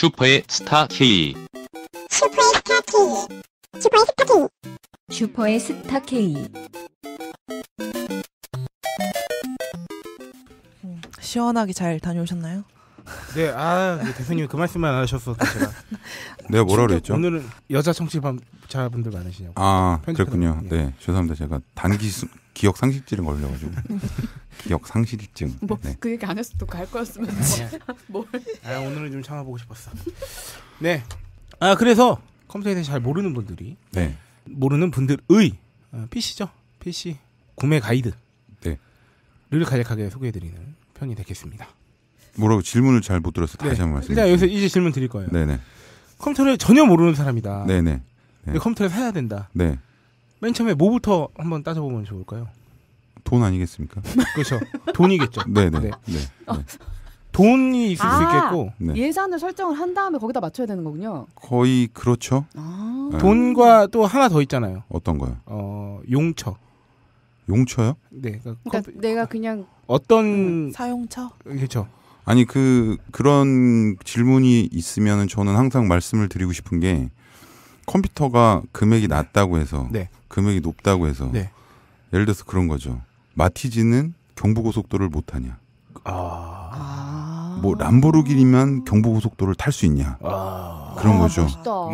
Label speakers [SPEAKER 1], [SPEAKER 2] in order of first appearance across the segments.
[SPEAKER 1] 슈퍼의 스타 K.
[SPEAKER 2] 슈퍼의 스타 K. 슈퍼의 스타 K.
[SPEAKER 3] 슈퍼의 스타 K.
[SPEAKER 4] 시원하게 잘 다녀오셨나요?
[SPEAKER 5] 네, 대표님 그 말씀만 안 하셨어. 제가.
[SPEAKER 6] 내가 뭐라 그랬죠?
[SPEAKER 5] 오늘은 여자 청취자분들 많으시냐고.
[SPEAKER 6] 아, 그렇군요.
[SPEAKER 5] 예.
[SPEAKER 6] 네, 죄송합니다. 제가 단기 기억 상실증에 걸려가지고. 기억 상실증.
[SPEAKER 7] 뭐
[SPEAKER 6] 네.
[SPEAKER 7] 그 얘기 안 했어도 갈 거였으면 뭘.
[SPEAKER 5] 오늘은 좀 참아보고 싶었어. 네. 그래서 컴퓨터에 대해서 잘 모르는 분들이
[SPEAKER 6] 네.
[SPEAKER 5] 모르는 분들의 PC죠. PC 구매 가이드를 간략하게 소개해드리는 편이 되겠습니다.
[SPEAKER 6] 뭐라고 질문을 잘 못 들어서 다시 한번 말씀해
[SPEAKER 5] 일단 여기서 이제 질문 드릴 거예요.
[SPEAKER 6] 네네.
[SPEAKER 5] 컴퓨터를 전혀 모르는 사람이다.
[SPEAKER 6] 네네.
[SPEAKER 5] 근데 컴퓨터를 사야 된다.
[SPEAKER 6] 네.
[SPEAKER 5] 맨 처음에 뭐부터 한번 따져보면 좋을까요?
[SPEAKER 6] 돈 아니겠습니까?
[SPEAKER 5] 그렇죠. 돈이겠죠.
[SPEAKER 6] 네네.
[SPEAKER 5] 네.
[SPEAKER 6] 네.
[SPEAKER 5] 돈이 있을 수 있겠고
[SPEAKER 6] 네.
[SPEAKER 7] 예산을 설정을 한 다음에 거기다 맞춰야 되는 거군요.
[SPEAKER 6] 거의 그렇죠. 네.
[SPEAKER 5] 돈과 또 하나 더 있잖아요.
[SPEAKER 6] 어떤 거요?
[SPEAKER 5] 용처.
[SPEAKER 6] 용처요?
[SPEAKER 5] 네.
[SPEAKER 7] 그러니까 내가 그냥
[SPEAKER 5] 어떤
[SPEAKER 4] 사용처?
[SPEAKER 5] 그렇죠.
[SPEAKER 6] 아니 그런 질문이 있으면은 저는 항상 말씀을 드리고 싶은 게 컴퓨터가 금액이 낮다고 해서 금액이 높다고 해서 예를 들어서 그런 거죠. 마티즈는 경부고속도로를 못 타냐? 뭐 람보르기니만 경부고속도로를 탈 수 있냐? 그런 거죠.
[SPEAKER 7] 멋있다.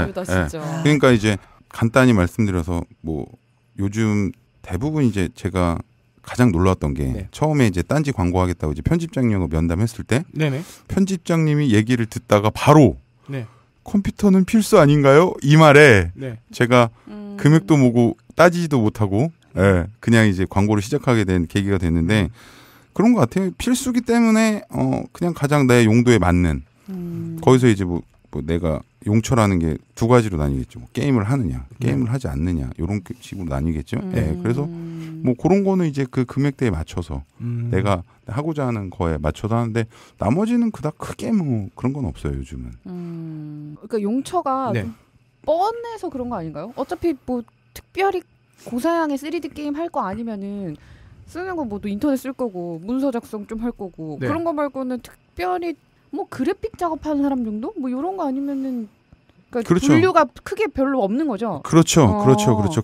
[SPEAKER 6] 비유다
[SPEAKER 7] 진짜.
[SPEAKER 6] 그러니까 이제 간단히 말씀드려서 뭐 요즘 대부분 이제 제가 가장 놀랐던 게 처음에 이제 딴지 광고하겠다고 이제 편집장님하고 면담했을 때 편집장님이 얘기를 듣다가 바로 컴퓨터는 필수 아닌가요? 이 말에 제가 금액도 뭐고 따지지도 못하고 그냥 이제 광고를 시작하게 된 계기가 됐는데 그런 것 같아요. 필수기 때문에 그냥 가장 내 용도에 맞는 거기서 이제 뭐 내가 용처라는 게 두 가지로 나뉘겠죠. 뭐 게임을 하느냐, 게임을 하지 않느냐 이런 식으로 나뉘겠죠. 그래서 뭐 그런 거는 이제 그 금액대에 맞춰서 내가 하고자 하는 거에 맞춰서 하는데 나머지는 그닥 크게 뭐 그런 건 없어요 요즘은.
[SPEAKER 7] 그러니까 용처가 좀 뻔해서 그런 거 아닌가요? 어차피 뭐 특별히 고사양의 3D 게임 할 거 아니면은 쓰는 거 뭐 또 인터넷 쓸 거고 문서 작성 좀 할 거고 그런 거 말고는 특별히 뭐 그래픽 작업하는 사람 정도? 뭐 이런 거 아니면은 그러니까
[SPEAKER 6] 그렇죠.
[SPEAKER 7] 분류가 크게 별로 없는 거죠.
[SPEAKER 6] 그렇죠.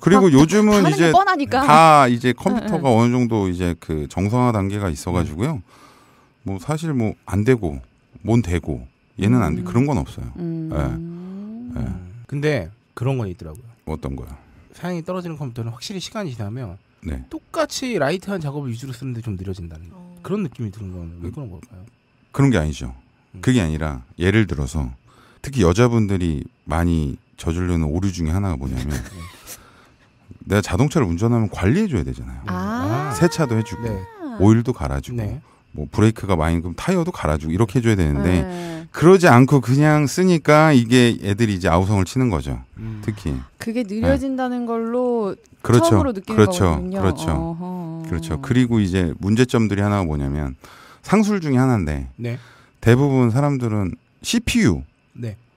[SPEAKER 6] 그리고 요즘은 이제 다 이제 컴퓨터가 어느 정도 이제 그 정상화 단계가 있어가지고요. 뭐 사실 뭐 안 되고 뭔 되고 얘는 안 돼. 그런 건 없어요.
[SPEAKER 5] 근데 그런 건 있더라고요.
[SPEAKER 6] 어떤 거요?
[SPEAKER 5] 사양이 떨어지는 컴퓨터는 확실히 시간이 지나면 똑같이 라이트한 작업을 위주로 쓰는데 좀 느려진다는 그런 느낌이 드는 건 왜 그런 걸까요?
[SPEAKER 6] 그런 게 아니죠. 그게 아니라 예를 들어서 특히 여자분들이 많이 저지르는 오류 중에 하나가 뭐냐면 내가 자동차를 운전하면 관리해줘야 되잖아요. 세차도 해주고 오일도 갈아주고 뭐 브레이크가 많이 그럼 타이어도 갈아주고 이렇게 해줘야 되는데 그러지 않고 그냥 쓰니까 이게 애들이 이제 아우성을 치는 거죠. 특히
[SPEAKER 7] 그게 느려진다는 걸로 처음으로 느끼는 거거든요.
[SPEAKER 6] 그렇죠. 그리고 이제 문제점들이 하나가 뭐냐면 상술 중에 하나인데 대부분 사람들은 CPU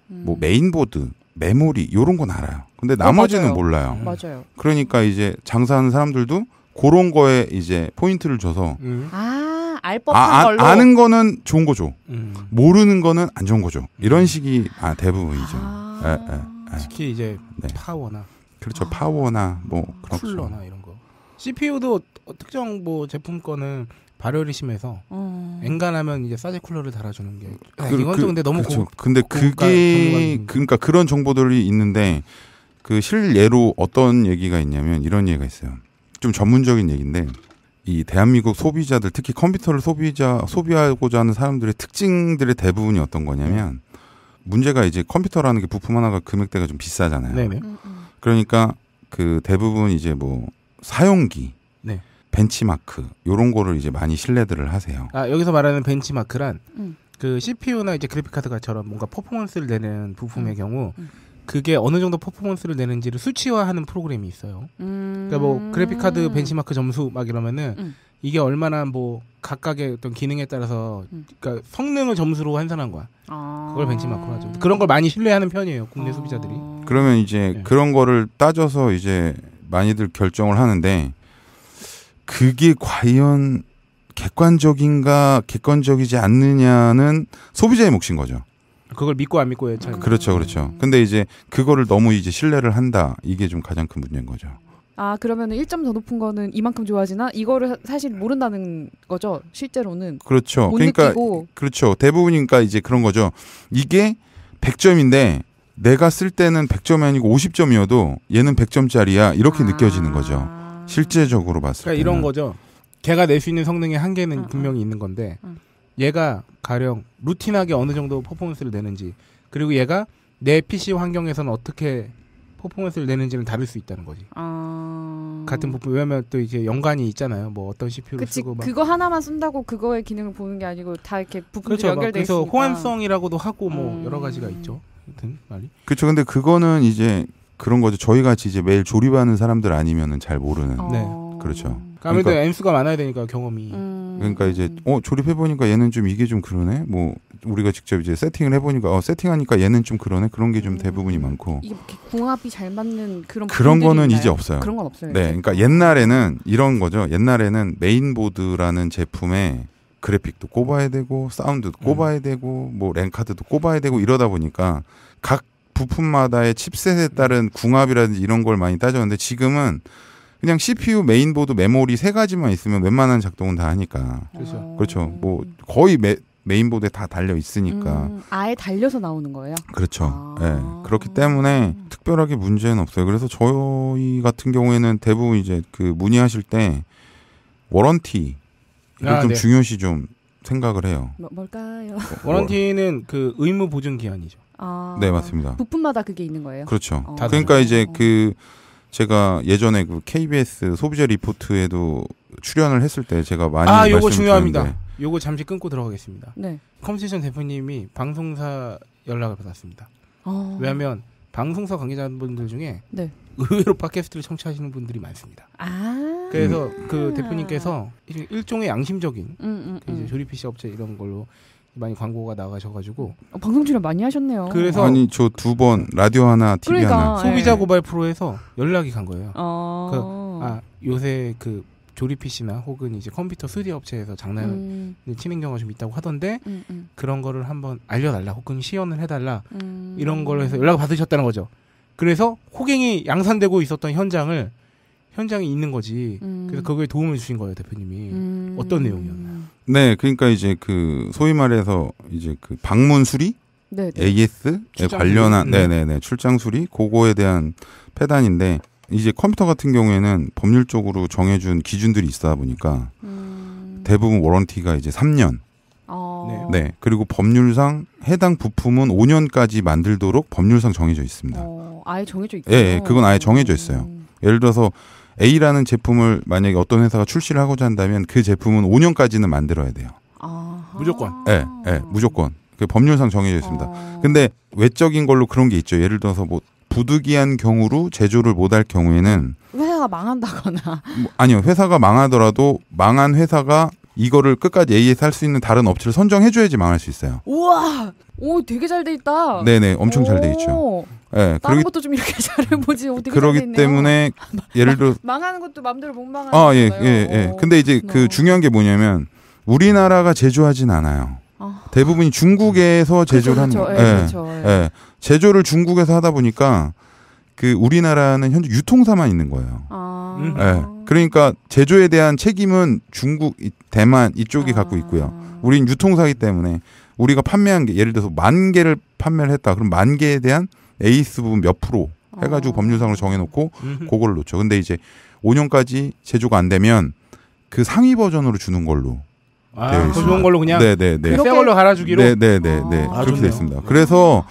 [SPEAKER 6] 뭐 메인보드, 메모리 이런 건 알아요. 근데 나머지는 몰라요.
[SPEAKER 7] 맞아요.
[SPEAKER 6] 그러니까 이제 장사하는 사람들도 그런 거에 이제 포인트를 줘서
[SPEAKER 7] 알 법한 걸로
[SPEAKER 6] 아는 거는 좋은 거죠. 모르는 거는 안 좋은 거죠. 이런 식이 대부분이죠.
[SPEAKER 5] 특히 이제 파워나
[SPEAKER 6] 그렇죠. 파워나 뭐
[SPEAKER 5] 쿨러나 이런 거. CPU도 특정 뭐 제품 거는 발열이 심해서 엔간하면 이제 사제 쿨러를 달아주는 게 이건 좀 근데 너무
[SPEAKER 6] 근데 그게 그러니까 그런 정보들이 있는데 그 실예로 어떤 얘기가 있냐면 이런 얘기가 있어요. 좀 전문적인 얘기인데 이 대한민국 소비자들 특히 컴퓨터를 소비하고자 하는 사람들의 특징들의 대부분이 어떤 거냐면 문제가 이제 컴퓨터라는 게 부품 하나가 금액대가 좀 비싸잖아요. 그러니까 그 대부분 이제 뭐 사용기 벤치마크 요런 거를 이제 많이 신뢰들을 하세요.
[SPEAKER 5] 여기서 말하는 벤치마크란 그 CPU나 이제 그래픽 카드처럼 뭔가 퍼포먼스를 내는 부품의 경우 그게 어느 정도 퍼포먼스를 내는지를 수치화하는 프로그램이 있어요. 그러니까 뭐 그래픽 카드 벤치마크 점수 막 이러면은 이게 얼마나 뭐 각각의 어떤 기능에 따라서 그러니까 성능을 점수로 환산한 거야. 그걸 벤치마크로 하죠. 그런 걸 많이 신뢰하는 편이에요. 국내 소비자들이.
[SPEAKER 6] 그러면 이제 그런 거를 따져서 이제 많이들 결정을 하는데 그게 과연 객관적인가 객관적이지 않느냐는 소비자의 몫인 거죠.
[SPEAKER 5] 그걸 믿고 안 믿고의 차이.
[SPEAKER 6] 그렇죠, 그렇죠. 근데 이제 그거를 너무 이제 신뢰를 한다. 이게 좀 가장 큰 문제인 거죠.
[SPEAKER 7] 아, 그러면은 1점 더 높은 거는 이만큼 좋아지나? 이거를 사실 모른다는 거죠. 실제로는.
[SPEAKER 6] 그렇죠.
[SPEAKER 7] 못
[SPEAKER 6] 그러니까
[SPEAKER 7] 느끼고.
[SPEAKER 6] 그렇죠. 대부분이니까 이제 그런 거죠. 이게 100점인데 내가 쓸 때는 100점이 아니고 50점이어도 얘는 100점짜리야. 이렇게 느껴지는 거죠. 실제적으로 봤을 때.
[SPEAKER 5] 그러니까 이런 거죠. 걔가 낼 수 있는 성능의 한계는 분명히 있는 건데 얘가 가령 루틴하게 어느 정도 퍼포먼스를 내는지 그리고 얘가 내 PC 환경에서는 어떻게 퍼포먼스를 내는지는 다를 수 있다는 거지. 같은 부품 왜냐면 또 이제 연관이 있잖아요. 뭐 어떤 CPU를 쓰고 막.
[SPEAKER 7] 그거 하나만 쓴다고 그거의 기능을 보는 게 아니고 다 이렇게 부품들이
[SPEAKER 5] 그렇죠.
[SPEAKER 7] 연결돼 있으니까.
[SPEAKER 5] 그래서 호환성이라고도 하고 뭐 여러 가지가 있죠. 하여튼 말이.
[SPEAKER 6] 그렇죠. 근데 그거는 이제 그런 거죠. 저희 같이 이제 매일 조립하는 사람들 아니면은 잘 모르는.
[SPEAKER 5] 네.
[SPEAKER 6] 그렇죠.
[SPEAKER 5] 아무래도 M수가 많아야 되니까 경험이.
[SPEAKER 6] 그러니까 이제 조립해 보니까 얘는 좀 이게 좀 그러네. 뭐 우리가 직접 이제 세팅을 해보니까 세팅하니까 얘는 좀 그러네. 그런 게 좀 대부분이 많고.
[SPEAKER 7] 이게 궁합이 잘 맞는 그런
[SPEAKER 6] 거는
[SPEAKER 7] 있나요?
[SPEAKER 6] 이제 없어요.
[SPEAKER 7] 그런 건 없어요.
[SPEAKER 6] 네, 그러니까 옛날에는 이런 거죠. 옛날에는 메인보드라는 제품에 그래픽도 꼽아야 되고 사운드도 꼽아야 되고 뭐 랜카드도 꼽아야 되고 이러다 보니까 각 부품마다의 칩셋에 따른 궁합이라든지 이런 걸 많이 따졌는데 지금은 그냥 CPU, 메인보드, 메모리 세 가지만 있으면 웬만한 작동은 다 하니까. 그렇죠. 뭐 거의 메인보드에 다 달려 있으니까.
[SPEAKER 7] 아예 달려서 나오는 거예요?
[SPEAKER 6] 그렇죠. 네. 그렇기 때문에 특별하게 문제는 없어요. 그래서 저희 같은 경우에는 대부분 이제 그 문의하실 때 워런티 이걸 좀
[SPEAKER 5] 네.
[SPEAKER 6] 중요시 좀 생각을 해요.
[SPEAKER 7] 뭘까요?
[SPEAKER 5] 워런티는 그 의무 보증 기한이죠.
[SPEAKER 6] 네, 맞습니다.
[SPEAKER 7] 부품마다 그게 있는 거예요?
[SPEAKER 6] 그렇죠. 그러니까 이제 그 제가 예전에 그 KBS 소비자 리포트에도 출연을 했을 때 제가 많이
[SPEAKER 5] 요거
[SPEAKER 6] 말씀을
[SPEAKER 5] 중요합니다.
[SPEAKER 6] 드렸는데
[SPEAKER 5] 요거 잠시 끊고 들어가겠습니다.
[SPEAKER 7] 네.
[SPEAKER 5] 컴스테이션 대표님이 방송사 연락을 받았습니다. 왜냐하면 방송사 관계자분들 중에
[SPEAKER 7] 네.
[SPEAKER 5] 의외로 팟캐스트를 청취하시는 분들이 많습니다. 그래서 그 대표님께서 일종의 양심적인 이제 조립 PC 업체 이런 걸로 많이 광고가 나가셔가지고
[SPEAKER 7] 방송 출연 많이 하셨네요.
[SPEAKER 5] 그래서
[SPEAKER 6] 아니 저 2번 라디오 하나, TV 하나
[SPEAKER 5] 소비자 고발 프로에서 연락이 간 거예요. 요새 그 조립 PC나 혹은 이제 컴퓨터 3D 업체에서 장난을 치는 경우가 좀 있다고 하던데 그런 거를 한번 알려달라 혹은 시연을 해달라 이런 걸로 해서 연락을 받으셨다는 거죠. 그래서 호갱이 양산되고 있었던 현장이 있는 거지. 그래서 거기에 도움을 주신 거예요, 대표님이. 어떤 내용이었나요?
[SPEAKER 6] 네, 그러니까 이제 그 소위 말해서 이제 그 방문 수리, AS에 관련한 네네네 출장 수리, 그거에 대한 패단인데 이제 컴퓨터 같은 경우에는 법률적으로 정해준 기준들이 있다 보니까 대부분 워런티가 이제 3년. 네. 그리고 법률상 해당 부품은 5년까지 만들도록 법률상 정해져 있습니다.
[SPEAKER 7] 아예 정해져 있어요.
[SPEAKER 6] 네, 그건 아예 정해져 있어요. 예를 들어서 A라는 제품을 만약에 어떤 회사가 출시를 하고자 한다면 그 제품은 5년까지는 만들어야 돼요.
[SPEAKER 5] 무조건.
[SPEAKER 6] 네, 무조건. 그 법률상 정해져 있습니다. 근데 외적인 걸로 그런 게 있죠. 예를 들어서 뭐 부득이한 경우로 제조를 못할 경우에는
[SPEAKER 7] 회사가 망한다거나
[SPEAKER 6] 아니요. 회사가 망하더라도 망한 회사가 이거를 끝까지 AS 할 수 있는 다른 업체를 선정해줘야지 망할 수 있어요.
[SPEAKER 7] 우와! 오, 되게 잘 돼 있다.
[SPEAKER 6] 네네, 엄청 잘 돼 있죠. 네,
[SPEAKER 7] 다른 것도 좀 이렇게 잘해보지. 되게
[SPEAKER 6] 그러기
[SPEAKER 7] 잘 돼
[SPEAKER 6] 때문에 예를 들어
[SPEAKER 7] 망하는 것도 마음대로 못 망하는 거잖아요.
[SPEAKER 6] 예. 근데 이제 그 중요한 게 뭐냐면 우리나라가 제조하진 않아요. 대부분이 중국에서 제조를 하는 거예요.
[SPEAKER 7] 그렇죠.
[SPEAKER 6] 제조를 중국에서 하다 보니까 그 우리나라는 현재 유통사만 있는 거예요. 그러니까 제조에 대한 책임은 중국, 대만 이쪽이 갖고 있고요. 우린 유통사이기 때문에 우리가 판매한 게 예를 들어서 10,000개를 판매를 했다. 그럼 10,000개에 대한 에이스 부분 몇 프로 해가지고 법률상으로 정해놓고 그거를 놓죠. 근데 이제 5년까지 제조가 안 되면 그 상위 버전으로 주는 걸로 되어 있습니다.
[SPEAKER 5] 더 좋은 걸로 그냥
[SPEAKER 6] 새
[SPEAKER 5] 걸로 갈아주기로.
[SPEAKER 6] 그렇게 됐습니다. 그래서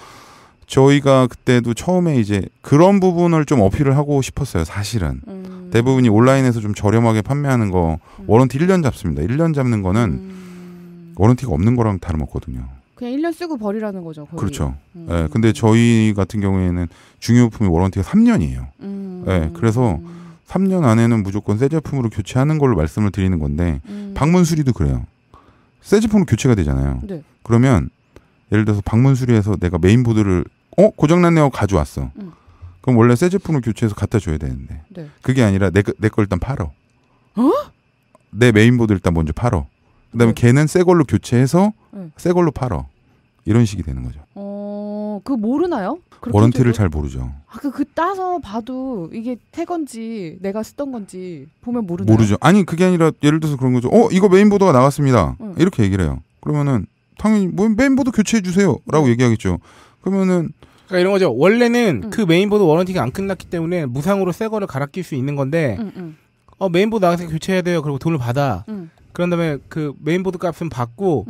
[SPEAKER 6] 저희가 그때도 처음에 이제 그런 부분을 좀 어필을 하고 싶었어요. 사실은 대부분이 온라인에서 좀 저렴하게 판매하는 거 워런티 1년 잡습니다. 1년 잡는 거는 워런티가 없는 거랑 다름없거든요.
[SPEAKER 7] 그냥 1년 쓰고 버리라는 거죠. 거의.
[SPEAKER 6] 그렇죠. 네, 근데 저희 같은 경우에는 중요 부품이 워런티가 3년이에요. 네, 그래서 3년 안에는 무조건 새 제품으로 교체하는 걸로 말씀을 드리는 건데 방문 수리도 그래요. 새 제품으로 교체가 되잖아요.
[SPEAKER 7] 네.
[SPEAKER 6] 그러면 예를 들어서 방문 수리해서 내가 메인보드를 고장났네요 가져왔어. 그럼 원래 새 제품을 교체해서 갖다 줘야 되는데 그게 아니라 내 걸 일단 팔어. 내 메인보드 일단 먼저 팔어. 그다음에 걔는 새 걸로 교체해서 새 걸로 팔어. 이런 식이 되는 거죠.
[SPEAKER 7] 그거 모르나요?
[SPEAKER 6] 워런티를 잘 모르죠.
[SPEAKER 7] 그 따서 봐도 이게 새 건지 내가 쓰던 건지 보면 모르나요?
[SPEAKER 6] 모르죠. 아니 그게 아니라 예를 들어서 그런 거죠. 이거 메인보드가 나갔습니다. 이렇게 얘기를 해요. 그러면은 당연히 뭐 메인보드 교체해 주세요라고 얘기하겠죠. 그러면은
[SPEAKER 5] 그러니까 이런 거죠. 원래는 그 메인보드 워런티가 안 끝났기 때문에 무상으로 새 거를 갈아 낄 수 있는 건데 메인보드 나가서 교체해야 돼요. 그리고 돈을 받아. 그런 다음에 그 메인보드 값은 받고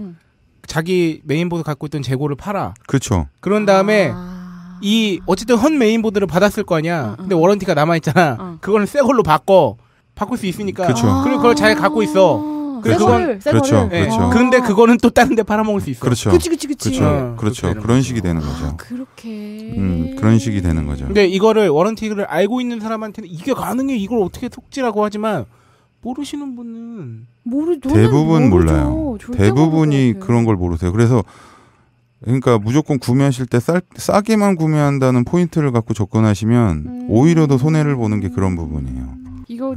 [SPEAKER 5] 자기 메인보드 갖고 있던 재고를 팔아.
[SPEAKER 6] 그렇죠.
[SPEAKER 5] 그런 다음에 이 어쨌든 헌 메인보드를 받았을 거 아니야. 근데 워런티가 남아 있잖아. 그거는 새 걸로 바꿀 수 있으니까.
[SPEAKER 6] 그렇죠.
[SPEAKER 5] 그리고 그걸 잘 갖고 있어.
[SPEAKER 6] 그렇죠.
[SPEAKER 5] 네. 근데 그거는 또 다른 데 팔아먹을 수 있어.
[SPEAKER 6] 그렇죠.
[SPEAKER 7] 그치.
[SPEAKER 6] 그렇죠. 그런 식이 되는 거죠.
[SPEAKER 7] 그렇게.
[SPEAKER 6] 그런 식이 되는 거죠.
[SPEAKER 5] 근데 이거를 워런티를 알고 있는 사람한테는 이게 가능해. 이걸 어떻게 속지라고 하지만 모르시는 분은
[SPEAKER 6] 대부분 몰라요. 대부분이 그런 걸 모르세요. 그래서 그러니까 무조건 구매하실 때 싸게만 구매한다는 포인트를 갖고 접근하시면 오히려 더 손해를 보는 게 그런 부분이에요.
[SPEAKER 7] 이거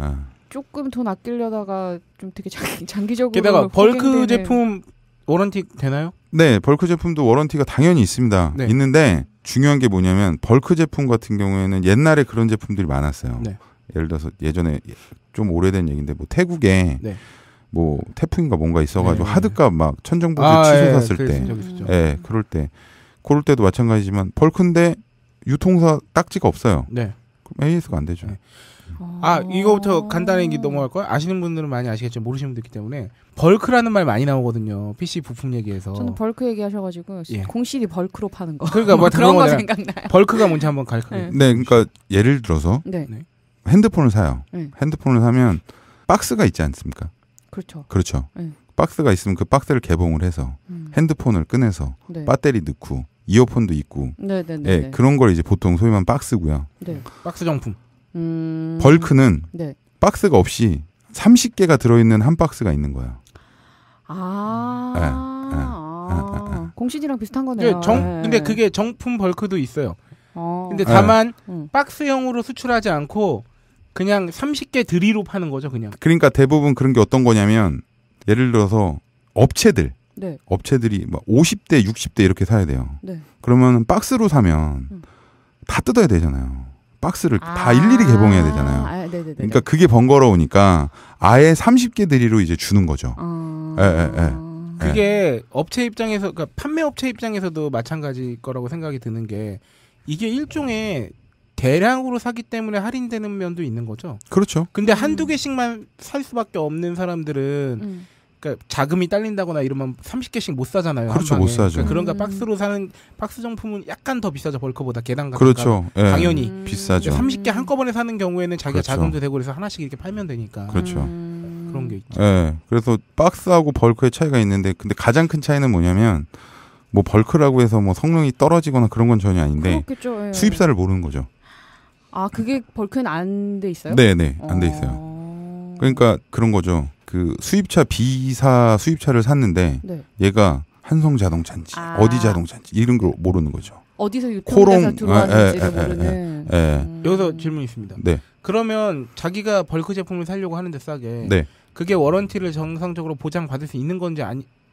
[SPEAKER 7] 조금 돈 아끼려다가 좀 되게 장기적으로
[SPEAKER 5] 게다가 벌크 제품 워런티 되나요?
[SPEAKER 6] 네, 벌크 제품도 워런티가 당연히 있습니다.
[SPEAKER 5] 네.
[SPEAKER 6] 있는데 중요한 게 뭐냐면 벌크 제품 같은 경우에는 옛날에 그런 제품들이 많았어요.
[SPEAKER 5] 네.
[SPEAKER 6] 예를 들어서 예전에 좀 오래된 얘기인데 뭐 태국에 뭐 태풍인가 뭔가 있어가지고 하드값 막 천정부지 치솟았을 때, 그럴 때도 마찬가지지만 벌크인데 유통사 딱지가 없어요.
[SPEAKER 5] 네.
[SPEAKER 6] 그럼 AS가 안 되죠.
[SPEAKER 5] 이거부터 간단히 넘어갈 거야. 아시는 분들은 많이 아시겠지만 모르시는 분들 있기 때문에 벌크라는 말 많이 나오거든요. PC 부품 얘기에서.
[SPEAKER 7] 저는 벌크 얘기하셔가지고 공실이 벌크로 파는 거.
[SPEAKER 5] 그러니까 뭐
[SPEAKER 7] 그런 거 생각나요.
[SPEAKER 5] 벌크가 뭔지 한번 가르쳐요.
[SPEAKER 6] 네, 그러니까 예를 들어서 핸드폰을 사요. 핸드폰을 사면 박스가 있지 않습니까? 그렇죠. 박스가 있으면 그 박스를 개봉을 해서 핸드폰을 꺼내서 배터리 넣고 이어폰도 있고 그런 걸 이제 보통 소위 말하는 박스고요.
[SPEAKER 5] 박스 정품.
[SPEAKER 6] 벌크는 박스가 없이 30개가 들어있는 한 박스가 있는 거예요.
[SPEAKER 7] 공실이랑 비슷한 거네요.
[SPEAKER 5] 근데 그게 정품 벌크도 있어요. 근데 다만 박스형으로 수출하지 않고 그냥 30개 드리로 파는 거죠, 그냥.
[SPEAKER 6] 그러니까 대부분 그런 게 어떤 거냐면 예를 들어서 업체들이 막 50대, 60대 이렇게 사야 돼요. 그러면 박스로 사면 다 뜯어야 되잖아요. 박스를 다 일일이 개봉해야 되잖아요. 그러니까 그게 번거로우니까 아예 30개 드리로 이제 주는 거죠.
[SPEAKER 5] 그게 업체 입장에서, 그러니까 판매 업체 입장에서도 마찬가지일 거라고 생각이 드는 게 이게 일종의 대량으로 사기 때문에 할인되는 면도 있는 거죠.
[SPEAKER 6] 그렇죠.
[SPEAKER 5] 근데 한두 개씩만 살 수밖에 없는 사람들은 그러니까 자금이 딸린다거나 이러면 30개씩 못 사잖아요.
[SPEAKER 6] 그렇죠. 못 사죠.
[SPEAKER 5] 그러니까 박스로 사는 박스 정품은 약간 더 비싸죠. 벌크보다 계단 같은
[SPEAKER 6] 그렇죠.
[SPEAKER 5] 당연히
[SPEAKER 6] 비싸죠.
[SPEAKER 5] 30개 한꺼번에 사는 경우에는 자기가
[SPEAKER 6] 그렇죠.
[SPEAKER 5] 자금도 되고 그래서 하나씩 이렇게 팔면 되니까.
[SPEAKER 6] 그렇죠.
[SPEAKER 5] 그런 게 있죠.
[SPEAKER 6] 그래서 박스하고 벌크의 차이가 있는데 근데 가장 큰 차이는 뭐냐면 뭐 벌크라고 해서 뭐 성능이 떨어지거나 그런 건 전혀 아닌데 수입사를 모르는 거죠.
[SPEAKER 7] 그게 벌크는 안 돼 있어요?
[SPEAKER 6] 네네, 안 돼 있어요. 그러니까 그런 거죠. 그 수입차 B사 수입차를 샀는데 얘가 한성 자동차인지 어디 자동차인지 이런 걸 모르는 거죠.
[SPEAKER 7] 어디서 유통돼서 들어왔는지를 모르는.
[SPEAKER 5] 여기서 질문이 있습니다.
[SPEAKER 6] 네.
[SPEAKER 5] 그러면 자기가 벌크 제품을 사려고 하는데 싸게 그게 워런티를 정상적으로 보장받을 수 있는 건지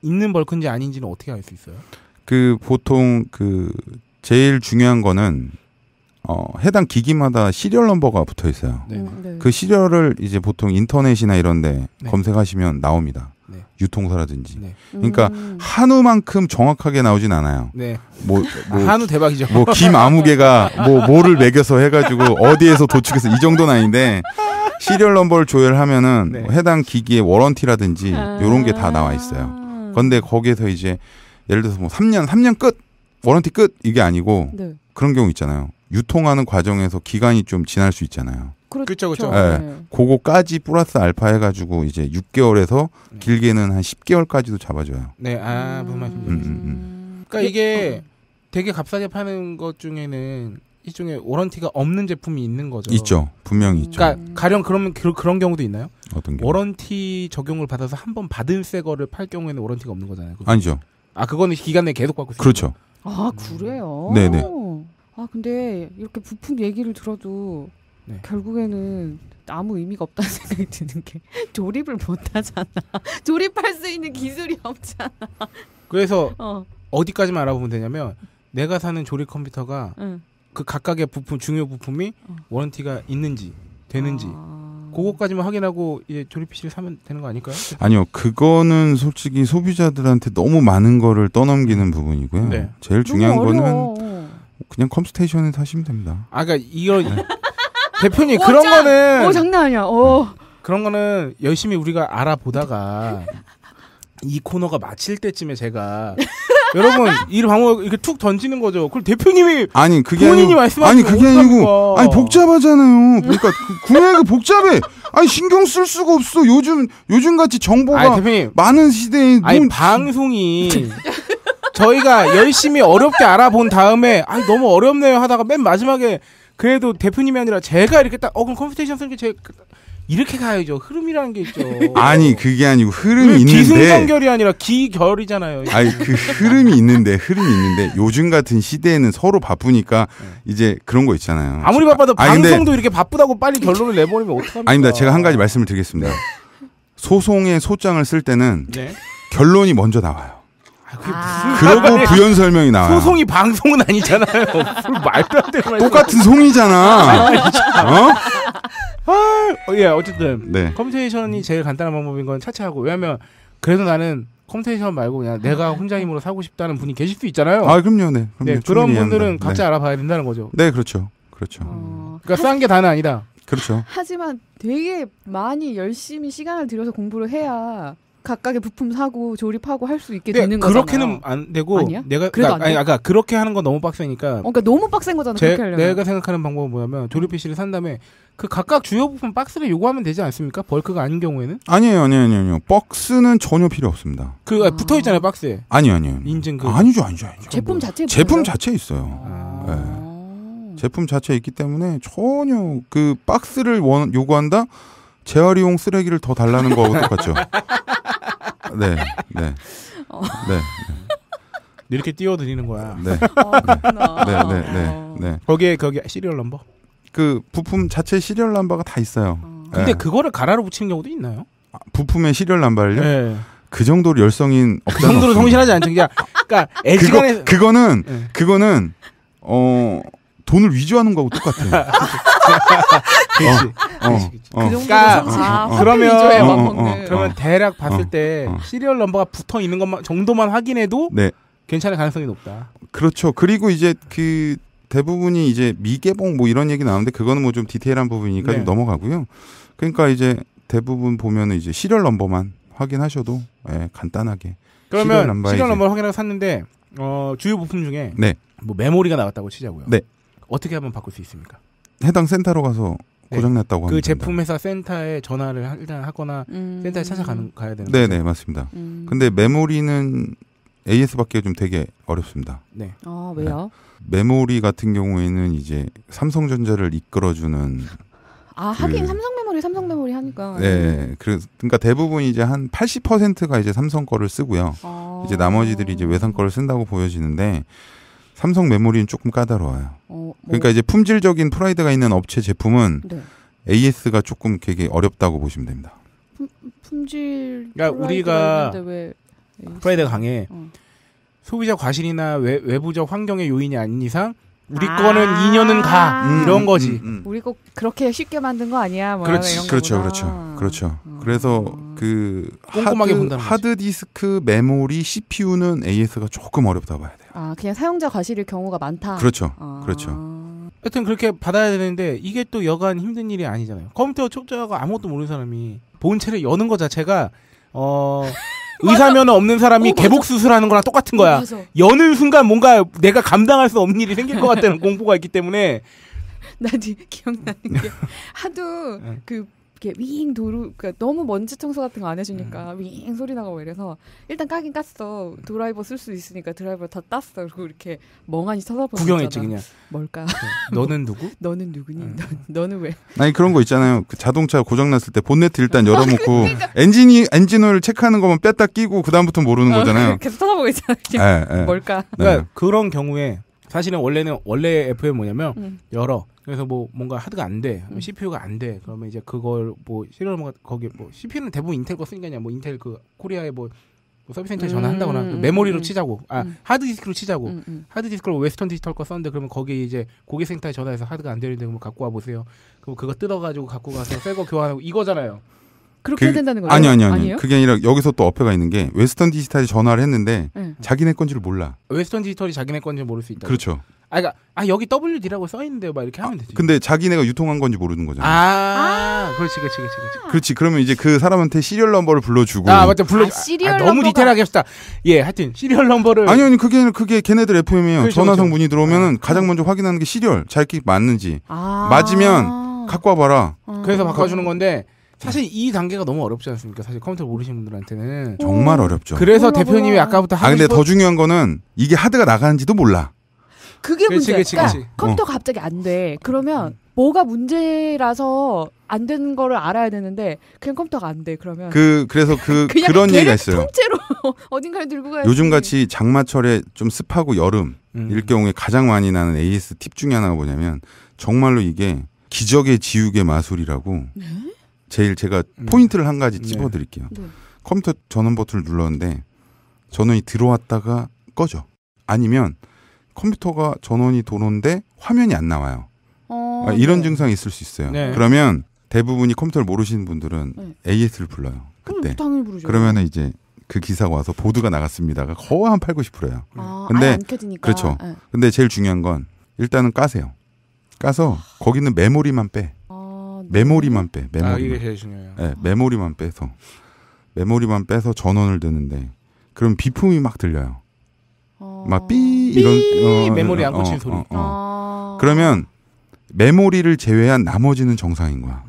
[SPEAKER 5] 있는 벌크인지 아닌지는 어떻게 알 수 있어요?
[SPEAKER 6] 그 보통 그 제일 중요한 거는 해당 기기마다 시리얼 넘버가 붙어 있어요. 그 시리얼을 이제 보통 인터넷이나 이런데 검색하시면 나옵니다. 유통사라든지. 그러니까 한우만큼 정확하게 나오진 않아요. 뭐
[SPEAKER 5] 한우 대박이죠.
[SPEAKER 6] 뭐 김아무개가 뭐를 매겨서 해가지고 어디에서 도축해서 이 정도는 아닌데 시리얼 넘버를 조회하면은 해당 기기의 워런티라든지 이런 게 다 나와 있어요. 그런데 거기에서 이제 예를 들어서 뭐 3년 끝 워런티 끝 이게 아니고 그런 경우 있잖아요. 유통하는 과정에서 기간이 좀 지날 수 있잖아요.
[SPEAKER 5] 그렇죠.
[SPEAKER 6] 그거까지 플러스 알파 해가지고 이제 6개월에서 길게는 한 10개월까지도 잡아줘요.
[SPEAKER 5] 무슨 말씀이신지. 그러니까 이게 되게 값싸게 파는 것 중에는 일종의 워런티가 없는 제품이 있는 거죠.
[SPEAKER 6] 있죠. 분명히 있죠.
[SPEAKER 5] 그러니까 가령 그러면 그런 경우도 있나요?
[SPEAKER 6] 어떤 경우?
[SPEAKER 5] 워런티 적용을 받아서 한 번 받은 새 거를 팔 경우에는 워런티가 없는 거잖아요. 그거.
[SPEAKER 6] 아니죠.
[SPEAKER 5] 그거는 기간 내에 계속 받고 있어요.
[SPEAKER 6] 그렇죠.
[SPEAKER 7] 그래요?
[SPEAKER 6] 네네.
[SPEAKER 7] 근데 이렇게 부품 얘기를 들어도
[SPEAKER 5] 네.
[SPEAKER 7] 결국에는 아무 의미가 없다는 생각이 드는 게 조립을 못하잖아. 조립할 수 있는 기술이 없잖아.
[SPEAKER 5] 그래서 어디까지만 알아보면 되냐면 내가 사는 조립 컴퓨터가 그 각각의 부품 중요 부품이 워런티가 있는지 되는지 그거까지만 확인하고 이제 조립 PC를 사면 되는 거 아닐까요?
[SPEAKER 6] 아니요, 그거는 솔직히 소비자들한테 너무 많은 거를 떠넘기는 부분이고요. 네. 제일 중요한 거는 그냥 컴스테이션에 사시면 됩니다.
[SPEAKER 5] 아, 그러니까 이거 대표님 그런 거는
[SPEAKER 7] 장난 아니야.
[SPEAKER 5] 그런 거는 열심히 우리가 알아보다가 이 코너가 마칠 때쯤에 제가 여러분 이 방법 이렇게 툭 던지는 거죠. 그럼 대표님이
[SPEAKER 6] 아니 그게
[SPEAKER 5] 본인이 말씀하신
[SPEAKER 6] 그게 아니고 아니 복잡하잖아요. 그러니까 구매가 복잡해. 아니 신경 쓸 수가 없어. 요즘 같이 정보가
[SPEAKER 5] 아니, 대표님,
[SPEAKER 6] 많은 시대에
[SPEAKER 5] 아니 방송이 저희가 열심히 어렵게 알아본 다음에 아니 너무 어렵네요 하다가 맨 마지막에 그래도 대표님이 아니라 제가 이렇게 딱 그럼 컴퓨테이션 쓰는 게 제가 이렇게 가야죠. 흐름이라는 게 있죠.
[SPEAKER 6] 아니 그게 아니고 흐름이 있는데
[SPEAKER 5] 기승전결이 아니라 기결이잖아요.
[SPEAKER 6] 아니 그 흐름이 있는데 요즘 같은 시대에는 서로 바쁘니까 이제 그런 거 있잖아요.
[SPEAKER 5] 아무리 바빠도 방송도 이렇게 바쁘다고 빨리 결론을 내버리면 어떡합니까?
[SPEAKER 6] 아닙니다. 제가 한 가지 말씀을 드리겠습니다. 소송의 소장을 쓸 때는 결론이 먼저 나와요. 그러고 부연 설명이 나와요.
[SPEAKER 5] 소송이 방송은 아니잖아요. 말도 안 되는
[SPEAKER 6] 똑같은 송이잖아.
[SPEAKER 5] 예, 어쨌든 컴퓨테이션이 제일 간단한 방법인 건 차치하고 왜냐면 그래도 나는 컴퓨테이션 말고 그냥 내가 혼자 힘으로 사고 싶다는 분이 계실 수 있잖아요.
[SPEAKER 6] 아, 그럼요. 네.
[SPEAKER 5] 그런 분들은 각자 알아봐야 된다는 거죠.
[SPEAKER 6] 네, 그렇죠.
[SPEAKER 5] 그러니까 싼 게 다는 아니다.
[SPEAKER 6] 그렇죠.
[SPEAKER 7] 하지만 되게 많이 열심히 시간을 들여서 공부를 해야 각각의 부품 사고 조립하고 할 수 있게 되는 거잖아요.
[SPEAKER 5] 그렇게는 안 되고
[SPEAKER 7] 아니야?
[SPEAKER 5] 내가 그렇게 하는 건 너무 빡세니까.
[SPEAKER 7] 그러니까 너무 빡센 거잖아. 그렇게 하려면.
[SPEAKER 5] 내가 생각하는 방법은 뭐냐면 조립 PC를 산 다음에 그 각각 주요 부품 박스를 요구하면 되지 않습니까? 벌크가 아닌 경우에는?
[SPEAKER 6] 아니에요. 박스는 전혀 필요 없습니다.
[SPEAKER 5] 붙어 있잖아요, 박스에.
[SPEAKER 6] 아니요.
[SPEAKER 5] 인증
[SPEAKER 6] 아니죠.
[SPEAKER 7] 제품 자체에
[SPEAKER 6] 제품 자체에 있어요. 네. 제품 자체에 있기 때문에 전혀 그 박스를 요구한다? 재활용 쓰레기를 더 달라는 거하고 똑같죠. 네.
[SPEAKER 5] 이렇게 띄워드리는 거야.
[SPEAKER 6] 네.
[SPEAKER 5] 네. 거기에 시리얼 넘버?
[SPEAKER 6] 그 부품 자체 시리얼 넘버가 다 있어요.
[SPEAKER 5] 근데 그거를 가라로 붙이는 경우도 있나요?
[SPEAKER 6] 부품의 시리얼 넘버를요?
[SPEAKER 5] 네.
[SPEAKER 6] 그 정도로 열성인
[SPEAKER 5] 그 정도로 성실하지 않죠. 그러니까 LG간에
[SPEAKER 6] 그거는 돈을 위조하는 거하고 똑같아요.
[SPEAKER 5] 그렇지. 그러면 대략 봤을 때 시리얼 넘버가 붙어 있는 것만 정도만 확인해도 괜찮을 가능성이 높다.
[SPEAKER 6] 그렇죠. 그리고 이제 그 대부분이 이제 미개봉 뭐 이런 얘기 나오는데 그거는 뭐 좀 디테일한 부분이니까 좀 넘어가고요. 그러니까 이제 대부분 보면은 이제 시리얼 넘버만 확인하셔도 간단하게.
[SPEAKER 5] 그러면 시리얼 넘버를 확인하고 샀는데 주요 부품 중에 뭐 메모리가 나왔다고 치자고요.
[SPEAKER 6] 네.
[SPEAKER 5] 어떻게 하면 바꿀 수 있습니까?
[SPEAKER 6] 해당 센터로 가서 고장났다고 하면
[SPEAKER 5] 그 제품회사 센터에 전화를 일단 하거나 센터에 찾아가야 되는 거죠?
[SPEAKER 6] 네, 맞습니다. 근데 메모리는 AS밖에 좀 되게 어렵습니다.
[SPEAKER 7] 네. 왜요?
[SPEAKER 6] 메모리 같은 경우에는 이제 삼성전자를 이끌어주는
[SPEAKER 7] 하긴 삼성 메모리 하니까.
[SPEAKER 6] 네, 그러니까 대부분 이제 한 80%가 이제 삼성 거를 쓰고요. 이제 나머지들이 이제 외상 거를 쓴다고 보여지는데. 삼성 메모리는 조금 까다로워요. 그러니까 이제 품질적인 프라이드가 있는 업체 제품은 AS가 조금 되게 어렵다고 보시면 됩니다.
[SPEAKER 7] 품질.
[SPEAKER 5] 그러니까 우리가 프라이드가 강해. 소비자 과실이나 외부적 환경의 요인이 아닌 이상 우리 거는 2년은 가 이런 거지.
[SPEAKER 7] 우리 거 그렇게 쉽게 만든 거 아니야? 뭐
[SPEAKER 6] 그렇죠. 그래서 그
[SPEAKER 5] 꼼꼼하게 본다는
[SPEAKER 6] 하드 디스크, 메모리, CPU는 AS가 조금 어렵다 봐야 돼요.
[SPEAKER 7] 그냥 사용자 과실일 경우가 많다.
[SPEAKER 6] 그렇죠.
[SPEAKER 5] 하여튼 그렇게 받아야 되는데 이게 또 여간 힘든 일이 아니잖아요. 컴퓨터 초짜가 아무것도 모르는 사람이 본체를 여는 것 자체가 의사면허 없는 사람이 개복 수술하는 거랑 똑같은 거야. 여는 순간 뭔가 내가 감당할 수 없는 일이 생길 것 같다는 공포가 있기 때문에.
[SPEAKER 7] 나 기억나는 게 하도 이렇게 윙 그러니까 너무 먼지 청소 같은 거 안 해주니까 윙 소리 나고 이래서 일단 까긴 깠어. 드라이버 쓸 수 있으니까 드라이버 다 땄어. 그리고 이렇게 멍하니 쳐다보고
[SPEAKER 5] 구경했지 그냥.
[SPEAKER 7] 뭘까?
[SPEAKER 5] 너는 누구?
[SPEAKER 7] 너는 누구니? 너는 왜?
[SPEAKER 6] 아니 그런 거 있잖아요. 그 자동차 고장 났을 때 본네트 일단 열어놓고 그러니까. 엔진오일 체크하는 것만 뺐다 끼고 그 다음부터 모르는 거잖아요.
[SPEAKER 7] 계속 쳐다보고 있잖아요. 뭘까?
[SPEAKER 5] 그러니까 그런 경우에 사실은 원래 FM 뭐냐면 열어 그래서 뭐 뭔가 하드가 안 돼, CPU가 안 돼. 그러면 이제 그걸 뭐 시리얼 넘버 거기 뭐 CPU는 대부분 인텔 거 쓰니까 뭐 인텔 그 코리아에 뭐 서비스 센터에 전화한다거나 메모리로 치자고, 하드 디스크로 치자고, 하드 디스크로 웨스턴 디지털 거 썼는데 그러면 거기 이제 고객센터에 전화해서 하드가 안 되는데 그럼 갖고 와 보세요. 그럼 그거 뜯어가지고 갖고 가서 새 거 교환하고 이거잖아요.
[SPEAKER 7] 그렇게 해야 된다는 거예요?
[SPEAKER 6] 아니요. 그게 아니라 여기서 또 어폐가 있는 게 웨스턴 디지털이 전화를 했는데 자기네 건지를 몰라.
[SPEAKER 5] 웨스턴 디지털이 자기네 건지 모를 수 있다.
[SPEAKER 6] 그렇죠.
[SPEAKER 5] 그러니까 여기 WD라고 써 있는데요, 막 이렇게 하면 되지.
[SPEAKER 6] 근데 자기네가 유통한 건지 모르는 거잖아. 그렇지. 그러면 이제 그 사람한테 시리얼 넘버를 불러주고.
[SPEAKER 5] 맞다,
[SPEAKER 7] 시리얼
[SPEAKER 5] 너무
[SPEAKER 7] 넘버가...
[SPEAKER 5] 디테일하게 하셨다. 예, 하여튼 시리얼 넘버를.
[SPEAKER 6] 아니 그게 걔네들 FM이에요. 그렇죠, 전화상 문의 들어오면은 가장 먼저 확인하는 게 시리얼 자기끼리 맞는지. 맞으면 갖고 와봐라.
[SPEAKER 5] 그래서 바꿔주는 건데. 사실 이 단계가 너무 어렵지 않습니까? 사실 컴퓨터 모르시는 분들한테는
[SPEAKER 6] 정말 어렵죠.
[SPEAKER 5] 그래서 대표님이 아까부터
[SPEAKER 6] 근데 더 중요한 거는 이게 하드가 나가는지도 몰라.
[SPEAKER 7] 그게 문제야. 그러니까 컴퓨터가 갑자기 안 돼. 그러면 뭐가 문제라서 안 되는 거를 알아야 되는데 그냥 컴퓨터가 안 돼. 그러면
[SPEAKER 6] 그래서 그런 얘기가 있어요.
[SPEAKER 7] 통째로 어딘가에 들고 가야지.
[SPEAKER 6] 요즘 같이 장마철에 좀 습하고 여름일 경우에 가장 많이 나는 AS 팁 중에 하나가 뭐냐면 정말로 이게 기적의 지우개 마술이라고. 네? 제일 제가 포인트를 한 가지 찝어드릴게요. 네. 컴퓨터 전원 버튼을 눌렀는데 전원이 들어왔다가 꺼져. 아니면 컴퓨터가 전원이 들어오는데 화면이 안 나와요. 이런 증상이 있을 수 있어요. 네. 그러면 대부분이 컴퓨터를 모르시는 분들은 AS를 불러요. 그때.
[SPEAKER 7] 당연히 부르죠.
[SPEAKER 6] 그러면은 이제 그 기사가 와서 보드가 나갔습니다가 거의 한 80~90%예요. 근데
[SPEAKER 7] 안 켜지니까.
[SPEAKER 6] 그렇죠. 네. 근데 제일 중요한 건 일단은 까세요. 까서 거기 있는 메모리만 빼. 메모리만 빼.
[SPEAKER 5] 이게 제일 중요해요.
[SPEAKER 6] 네, 메모리만 빼서 전원을 드는데 그럼 비품이 막 들려요. 막 삐 이런
[SPEAKER 5] 메모리 안 꽂힌 소리.
[SPEAKER 6] 그러면 메모리를 제외한 나머지는 정상인 거야.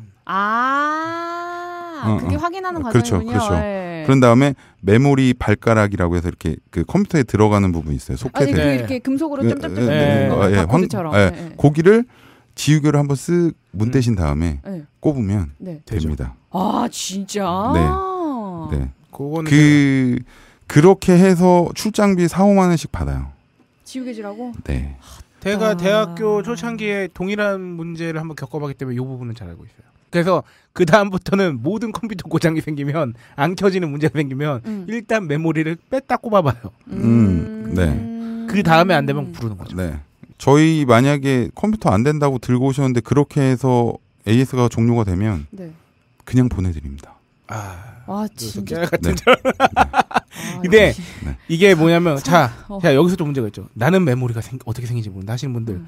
[SPEAKER 7] 그게 확인하는 과정이군요.
[SPEAKER 6] 그렇죠.
[SPEAKER 7] 네.
[SPEAKER 6] 그런 다음에 메모리 발가락이라고 해서 이렇게 그 컴퓨터에 들어가는 부분이 있어요. 소켓에.
[SPEAKER 7] 이렇게 금속으로 점점점 되는 거. 바코드처럼.
[SPEAKER 6] 고기를 지우개로 한번 쓱 문 떼신 다음에 꼽으면 됩니다.
[SPEAKER 7] 진짜?
[SPEAKER 6] 네. 그거는 그렇게 해서 출장비 4~5만 원씩 받아요.
[SPEAKER 7] 지우개질하고?
[SPEAKER 6] 네.
[SPEAKER 5] 제가 대학교 초창기에 동일한 문제를 한번 겪어봤기 때문에 이 부분은 잘 알고 있어요. 그래서 그 다음부터는 모든 컴퓨터 고장이 생기면 안 켜지는 문제가 생기면 일단 메모리를 뺐다 꼽아봐요.
[SPEAKER 6] 네.
[SPEAKER 5] 그 다음에 안 되면 부르는 거죠.
[SPEAKER 6] 네. 저희 만약에 컴퓨터 안 된다고 들고 오셨는데 그렇게 해서 AS가 종료가 되면 그냥 보내드립니다.
[SPEAKER 7] 진짜.
[SPEAKER 5] 같은 근데 이게 뭐냐면 자 여기서 좀 문제가 있죠. 나는 메모리가 어떻게 생긴지 모른다 하시는 분들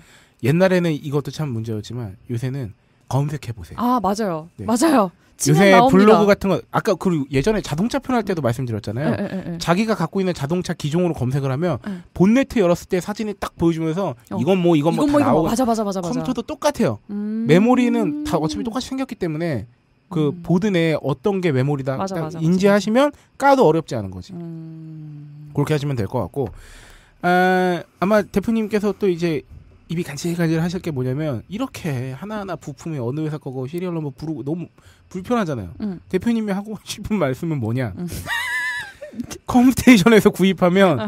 [SPEAKER 5] 예날에는 이것도 참 문제였지만 요새는 검색해 보세요.
[SPEAKER 7] 맞아요. 맞아요.
[SPEAKER 5] 요새
[SPEAKER 7] 나옵니다.
[SPEAKER 5] 블로그 같은 거 아까 그리고 예전에 자동차 편할 때도 말씀드렸잖아요. 자기가 갖고 있는 자동차 기종으로 검색을 하면 본네트 열었을 때 사진이 딱 보여주면서 이건 뭐 다 나오고
[SPEAKER 7] 맞아.
[SPEAKER 5] 컴퓨터도 똑같아요. 메모리는 다 어차피 똑같이 생겼기 때문에 그 보드 내에 어떤 게 메모리다 맞아. 인지하시면 까도 어렵지 않은 거지. 그렇게 하시면 될 것 같고 아마 대표님께서 또 이제 입이 간질간질 하실 게 뭐냐면 이렇게 하나하나 부품이 어느 회사 거고 시리얼 넘버 부르고 너무 불편하잖아요. 대표님이 하고 싶은 말씀은 뭐냐. 컴스테이션에서 구입하면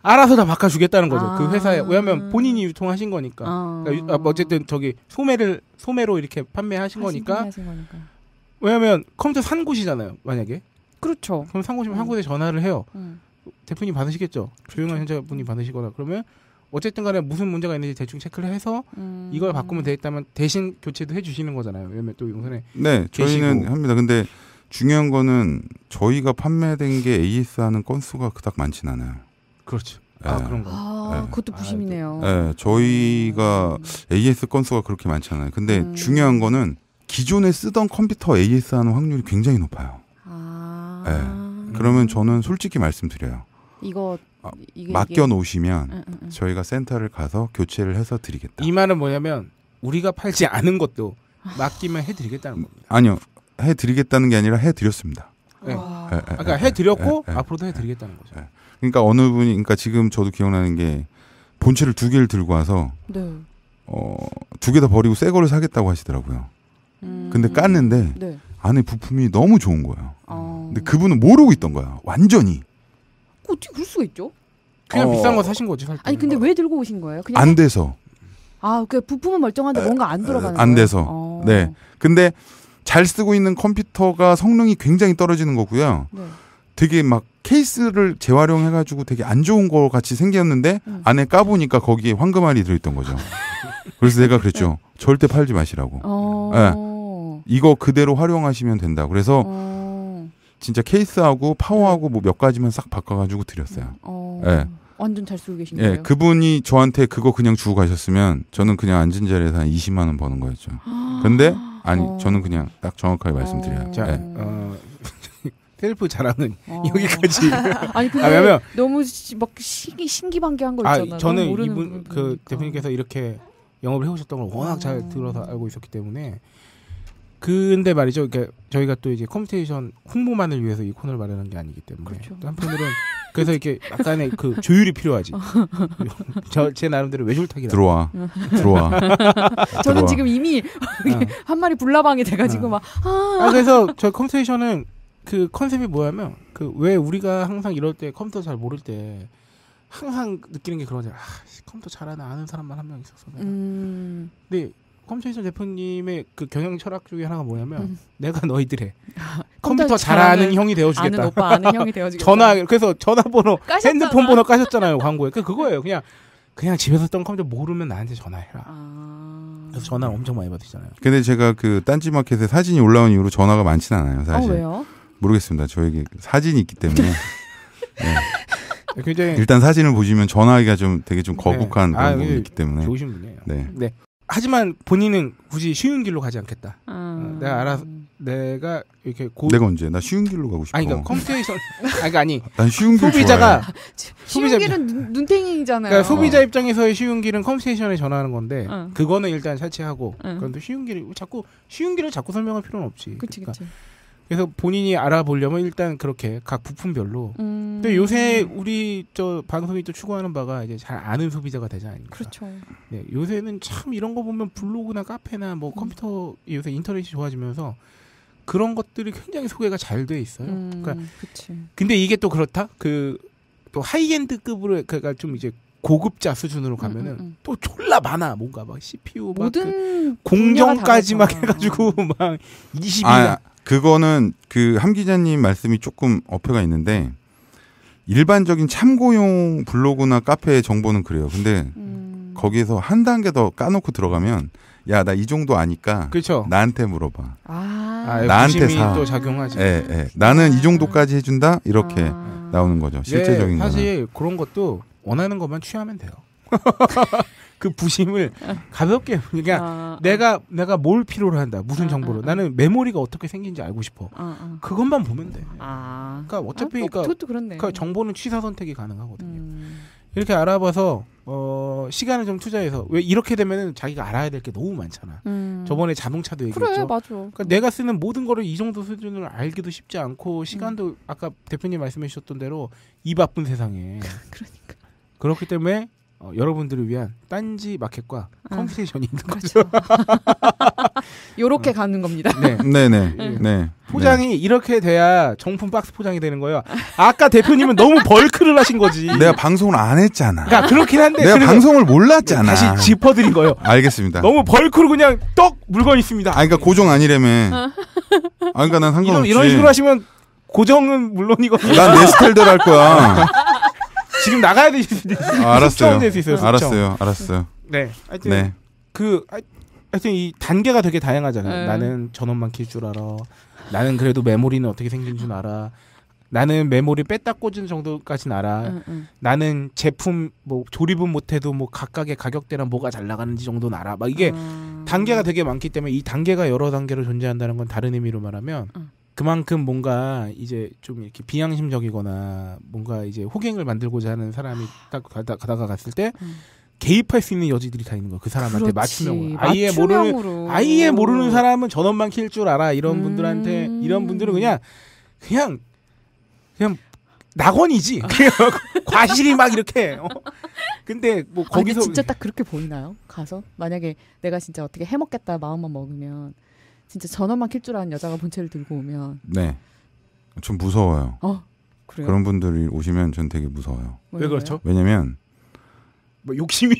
[SPEAKER 5] 알아서 다 바꿔주겠다는 거죠. 그 회사에. 왜냐하면 본인이 유통하신 거니까. 그러니까 어쨌든 저기 소매로 이렇게 판매하신 거니까. 왜냐하면 컴퓨터 산 곳이잖아요. 만약에.
[SPEAKER 7] 그렇죠.
[SPEAKER 5] 그럼 산 곳이면 한 곳에 전화를 해요. 대표님 받으시겠죠. 조용한 현장분이 받으시거나 그러면 어쨌든 간에 무슨 문제가 있는지 대충 체크를 해서 이걸 바꾸면 되겠다면 대신 교체도 해주시는 거잖아요. 왜냐면 또 용선에
[SPEAKER 6] 저희는 합니다. 근데 중요한 거는 저희가 판매된 게 AS 하는 건수가 그닥 많진 않아요.
[SPEAKER 5] 그렇죠. 그런가.
[SPEAKER 7] 그것도 부심이네요.
[SPEAKER 6] 네, 저희가 AS 건수가 그렇게 많지 않아요. 근데 중요한 거는 기존에 쓰던 컴퓨터 AS 하는 확률이 굉장히 높아요. 그러면 저는 솔직히 말씀드려요. 맡겨 놓으시면 저희가 센터를 가서 교체를 해서 드리겠다.
[SPEAKER 5] 이 말은 뭐냐면 우리가 팔지 않은 것도 맡기면 해드리겠다는 겁니다.
[SPEAKER 6] 아니요. 해드리겠다는 게 아니라 해드렸습니다.
[SPEAKER 5] 그러니까 해드렸고 앞으로도 해드리겠다는 거죠.
[SPEAKER 6] 그러니까 어느 분이 그러니까 지금 저도 기억나는 게 본체를 2개를 들고 와서 2개 다 버리고 새 거를 사겠다고 하시더라고요. 근데 깠는데 안에 부품이 너무 좋은 거예요. 근데 그분은 모르고 있던 거야. 완전히.
[SPEAKER 7] 어떻게 그럴 수가 있죠?
[SPEAKER 5] 그냥 비싼 거 사신 거지.
[SPEAKER 7] 아니 근데 왜 들고 오신 거예요? 그냥
[SPEAKER 6] 안 돼서.
[SPEAKER 7] 그 부품은 멀쩡한데 뭔가 안 돌아가는
[SPEAKER 6] 안
[SPEAKER 7] 거예요?
[SPEAKER 6] 돼서. 네. 근데 잘 쓰고 있는 컴퓨터가 성능이 굉장히 떨어지는 거고요.
[SPEAKER 7] 네.
[SPEAKER 6] 되게 막 케이스를 재활용해가지고 되게 안 좋은 거 같이 생겼는데 안에 까보니까 거기에 황금알이 들어있던 거죠. 그래서 내가 그랬죠. 절대 팔지 마시라고. 네. 이거 그대로 활용하시면 된다. 그래서 진짜 케이스하고 파워하고 뭐 몇 가지만 싹 바꿔가지고 드렸어요. 네.
[SPEAKER 7] 완전 잘 쓰고 계신
[SPEAKER 6] 예,
[SPEAKER 7] 거예요?
[SPEAKER 6] 그분이 저한테 그거 그냥 주고 가셨으면 저는 그냥 앉은 자리에서 한 20만 원 버는 거였죠. 근데 아니 저는 그냥 딱 정확하게 말씀드려요.
[SPEAKER 5] 자,
[SPEAKER 6] 네.
[SPEAKER 5] 셀프 자랑은 여기까지.
[SPEAKER 7] 아니 근데
[SPEAKER 5] 왜냐면
[SPEAKER 7] 너무 막 신기반기한 거 있잖아요.
[SPEAKER 5] 저는 이분 그 대표님께서 이렇게 영업을 해오셨던 걸 워낙 잘 들어서 알고 있었기 때문에. 근데 말이죠. 그러니까 저희가 또 이제 컴퓨테이션 홍보만을 위해서 이 코너를 마련한 게 아니기 때문에
[SPEAKER 7] 그렇죠.
[SPEAKER 5] 또 한편으로는 그래서 이렇게 약간의 그 조율이 필요하지. 제 나름대로 외줄타기라.
[SPEAKER 6] 들어와.
[SPEAKER 7] 저는 지금 이미 한 마리 불나방이 돼가지고 막.
[SPEAKER 5] 그래서 저 컴퓨테이션은 그 컨셉이 뭐냐면 그 왜 우리가 항상 이럴 때 컴퓨터 잘 모를 때 항상 느끼는 게 그러잖아. 컴퓨터 잘하는 아는 사람만 한 명 있었어. 근데 컴퓨테이션 대표님의 그 경영 철학 중에 하나가 뭐냐면 내가 너희들의 컴퓨터 잘하는 형이 되어주겠다.
[SPEAKER 7] 아는 오빠 아는 형이 되어주겠다.
[SPEAKER 5] 그래서 전화번호 까셨잖아. 핸드폰 번호 까셨잖아요 광고에. 그거예요. 그냥 집에서 썼던 컴퓨터 모르면 나한테 전화해라. 그래서 전화를 엄청 많이 받으시잖아요.
[SPEAKER 6] 근데 제가 그 딴지마켓에 사진이 올라온 이후로 전화가 많진 않아요. 사실.
[SPEAKER 7] 왜요?
[SPEAKER 6] 모르겠습니다. 저에게 사진이 있기 때문에. 네.
[SPEAKER 5] 굉장히
[SPEAKER 6] 일단 사진을 보시면 전화하기가 좀 되게 좀 거북한 그런 부분이 있기 때문에.
[SPEAKER 5] 좋으신 분이에요.
[SPEAKER 6] 네.
[SPEAKER 5] 하지만 본인은 굳이 쉬운 길로 가지 않겠다. 내가 이렇게
[SPEAKER 6] 내가 언제? 나 쉬운 길로 가고 싶어.
[SPEAKER 5] 아니 그러니까 컴퓨테이션 아니.
[SPEAKER 6] 난 쉬운 길
[SPEAKER 5] 소비자가
[SPEAKER 7] 쉬운 길은 눈탱이잖아요.
[SPEAKER 5] 그러니까 소비자 입장에서의 쉬운 길은 컴퓨테이션에 전화하는 건데 그거는 일단 차치하고 그런데 쉬운 길을 자꾸 설명할 필요는 없지.
[SPEAKER 7] 그치.
[SPEAKER 5] 그래서 본인이 알아보려면 일단 그렇게 각 부품별로. 근데 요새 우리 저 방송이 또 추구하는 바가 이제 잘 아는 소비자가 되지 않습니까?
[SPEAKER 7] 그렇죠.
[SPEAKER 5] 네, 요새는 참 이런 거 보면 블로그나 카페나 뭐 컴퓨터 요새 인터넷이 좋아지면서 그런 것들이 굉장히 소개가 잘 돼 있어요. 그러니까 근데 이게 또 그렇다. 또 하이엔드급으로 그러니까 좀 이제 고급자 수준으로 가면은 또 졸라 많아. 뭔가 막 CPU
[SPEAKER 7] 모든
[SPEAKER 5] 공정까지 막 해가지고 막 20일.
[SPEAKER 6] 그거는 그 함 기자님 말씀이 조금 어폐가 있는데 일반적인 참고용 블로그나 카페 정보는 그래요. 근데 거기에서 한 단계 더 까놓고 들어가면 야, 나 이 정도 아니까
[SPEAKER 5] 그렇죠.
[SPEAKER 6] 나한테 물어봐.
[SPEAKER 5] 나한테 사. 또 작용하지.
[SPEAKER 6] 나는 이 정도까지 해준다 이렇게 나오는 거죠. 실제적인 거는.
[SPEAKER 5] 사실 그런 것도 원하는 것만 취하면 돼요. 그 부심을 가볍게 그냥 내가 뭘 필요로 한다. 무슨 정보로. 나는 메모리가 어떻게 생긴지 알고 싶어. 그것만 보면 돼. 그러니까 어차피
[SPEAKER 7] 그것도 그렇네.
[SPEAKER 5] 그러니까 정보는 취사 선택이 가능하거든요. 이렇게 알아봐서 시간을 좀 투자해서 왜 이렇게 되면은 자기가 알아야 될 게 너무 많잖아. 저번에 자동차도 얘기했죠.
[SPEAKER 7] 그래, 맞아.
[SPEAKER 5] 그러니까 내가 쓰는 모든 거를 이 정도 수준을 알기도 쉽지 않고 시간도 아까 대표님 말씀해 주셨던 대로 이 바쁜 세상에.
[SPEAKER 7] 그러니까.
[SPEAKER 5] 그렇기 때문에 여러분들을 위한 딴지 마켓과 컴퓨테이션이 있는 거죠.
[SPEAKER 7] 요렇게 가는 겁니다.
[SPEAKER 6] 네.
[SPEAKER 5] 포장이 이렇게 돼야 정품 박스 포장이 되는 거예요. 아까 대표님은 너무 벌크를 하신 거지.
[SPEAKER 6] 내가 방송을 안 했잖아.
[SPEAKER 5] 그러니까 그렇긴 한데
[SPEAKER 6] 내가 방송을 몰랐잖아.
[SPEAKER 5] 다시 짚어드린 거예요.
[SPEAKER 6] 알겠습니다.
[SPEAKER 5] 너무 벌크로 그냥 떡 물건 있습니다.
[SPEAKER 6] 그러니까 고정 아니라며. 그러니까 난 상관없지.
[SPEAKER 5] 이런 식으로 하시면 고정은 물론이거든요.
[SPEAKER 6] 난 내 스타일대로 할 거야.
[SPEAKER 5] 지금 나가야 되실 수도 있어요.
[SPEAKER 6] 알았어요.
[SPEAKER 5] 네. 하여튼 하여튼 이 단계가 되게 다양하잖아요. 나는 전원만 킬 줄 알아. 나는 그래도 메모리는 어떻게 생긴 줄 알아. 나는 메모리 뺐다 꽂은 정도까지는 알아. 나는 제품 뭐 조립은 못해도 뭐 각각의 가격대랑 뭐가 잘 나가는지 정도는 알아. 막 이게 단계가 되게 많기 때문에 이 단계가 여러 단계로 존재한다는 건 다른 의미로 말하면 그만큼 뭔가 이제 좀 이렇게 비양심적이거나 뭔가 이제 호갱을 만들고자 하는 사람이 딱 가다가 갔을 때 개입할 수 있는 여지들이 다 있는 거야. 그 사람한테 맞춤형으로. 아예 모르는 사람은 전원만 킬 줄 알아. 이런 분들한테 이런 분들은 그냥 낙원이지. 과실이 막 이렇게. 근데 뭐 거기서
[SPEAKER 7] 진짜 딱 그렇게 보이나요? 가서 만약에 내가 진짜 어떻게 해먹겠다 마음만 먹으면 진짜 전원만 킬 줄 아는 여자가 본체를 들고 오면
[SPEAKER 6] 네, 좀 무서워요.
[SPEAKER 7] 그래요?
[SPEAKER 6] 그런 분들이 오시면 전 되게 무서워요.
[SPEAKER 5] 왜 그렇죠?
[SPEAKER 6] 왜냐면
[SPEAKER 5] 뭐 욕심이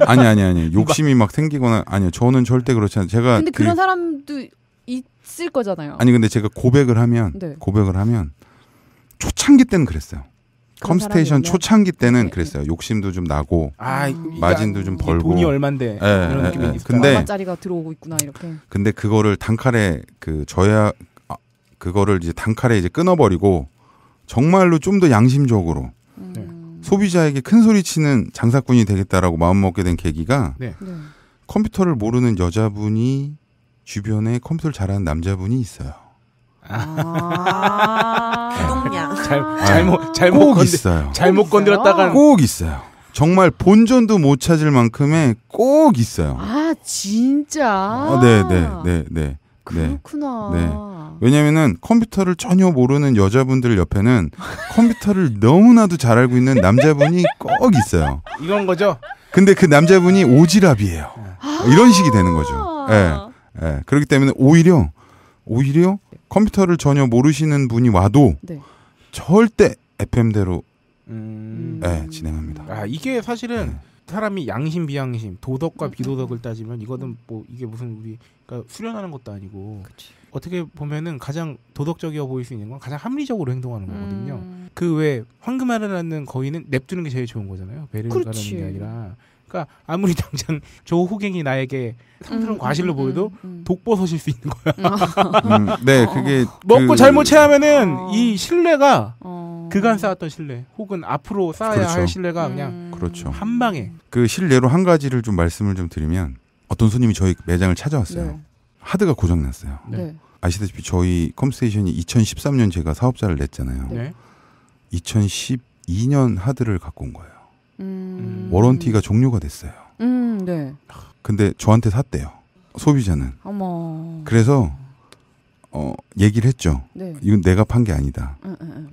[SPEAKER 6] 아니 욕심이 막 생기거나 아니요 저는 절대 그렇지 않아요. 제가
[SPEAKER 7] 근데 그런 사람도 있을 거잖아요.
[SPEAKER 6] 아니 근데 제가 고백을 하면 초창기 때는 그랬어요. 컴스테이션 초창기 때는 그랬어요. 욕심도 좀 나고 마진도 좀 벌고
[SPEAKER 5] 돈이 얼만데 이런 느낌이 있어요.
[SPEAKER 6] 근데
[SPEAKER 7] 얼마짜리가 들어오고 있구나 이렇게.
[SPEAKER 6] 근데 그거를 단칼에 그거를 이제 단칼에 이제 끊어버리고 정말로 좀 더 양심적으로 소비자에게 큰 소리 치는 장사꾼이 되겠다라고 마음먹게 된 계기가 컴퓨터를 모르는 여자분이 주변에 컴퓨터를 잘하는 남자분이 있어요.
[SPEAKER 5] 잘못 건드렸다가
[SPEAKER 6] 꼭 있어요. 정말 본전도 못 찾을 만큼의 꼭 있어요.
[SPEAKER 7] 아 진짜.
[SPEAKER 6] 네.
[SPEAKER 7] 그렇구나.
[SPEAKER 6] 네. 왜냐면은 컴퓨터를 전혀 모르는 여자분들 옆에는 컴퓨터를 너무나도 잘 알고 있는 남자분이 꼭 있어요.
[SPEAKER 5] 이건 거죠?
[SPEAKER 6] 근데 그 남자분이 오지랖이에요. 이런 식이 되는 거죠. 네. 그렇기 때문에 오히려 컴퓨터를 전혀 모르시는 분이 와도 절대 FM대로 진행합니다.
[SPEAKER 5] 이게 사실은 사람이 양심 비양심 도덕과 비도덕을 따지면 이거는 뭐 이게 무슨 그러니까 수련하는 것도 아니고 어떻게 보면은 가장 도덕적이어 보일 수 있는 건 가장 합리적으로 행동하는 거거든요. 그 외에 황금알을 낳는 거위는 냅두는 게 제일 좋은 거잖아요. 배를 가르는 게 아니라. 그러니까 아무리 당장 저 호갱이 나에게 상스러운 과실로 보여도 독버섯일 수 있는 거야.
[SPEAKER 6] 네, 그게
[SPEAKER 5] 먹고 잘못 체하면은 이 신뢰가 그간 쌓았던 신뢰 혹은 앞으로 쌓아야 할 신뢰가 그냥 한 방에.
[SPEAKER 6] 그 실례로 한 가지를 좀 말씀을 좀 드리면 어떤 손님이 저희 매장을 찾아왔어요. 하드가 고장났어요. 아시다시피 저희 컴스테이션이 2013년 제가 사업자를 냈잖아요. 2012년 하드를 갖고 온 거예요. 워런티가 종료가 됐어요. 근데 저한테 샀대요. 소비자는.
[SPEAKER 7] 어머.
[SPEAKER 6] 그래서 얘기를 했죠. 이건 내가 판 게 아니다.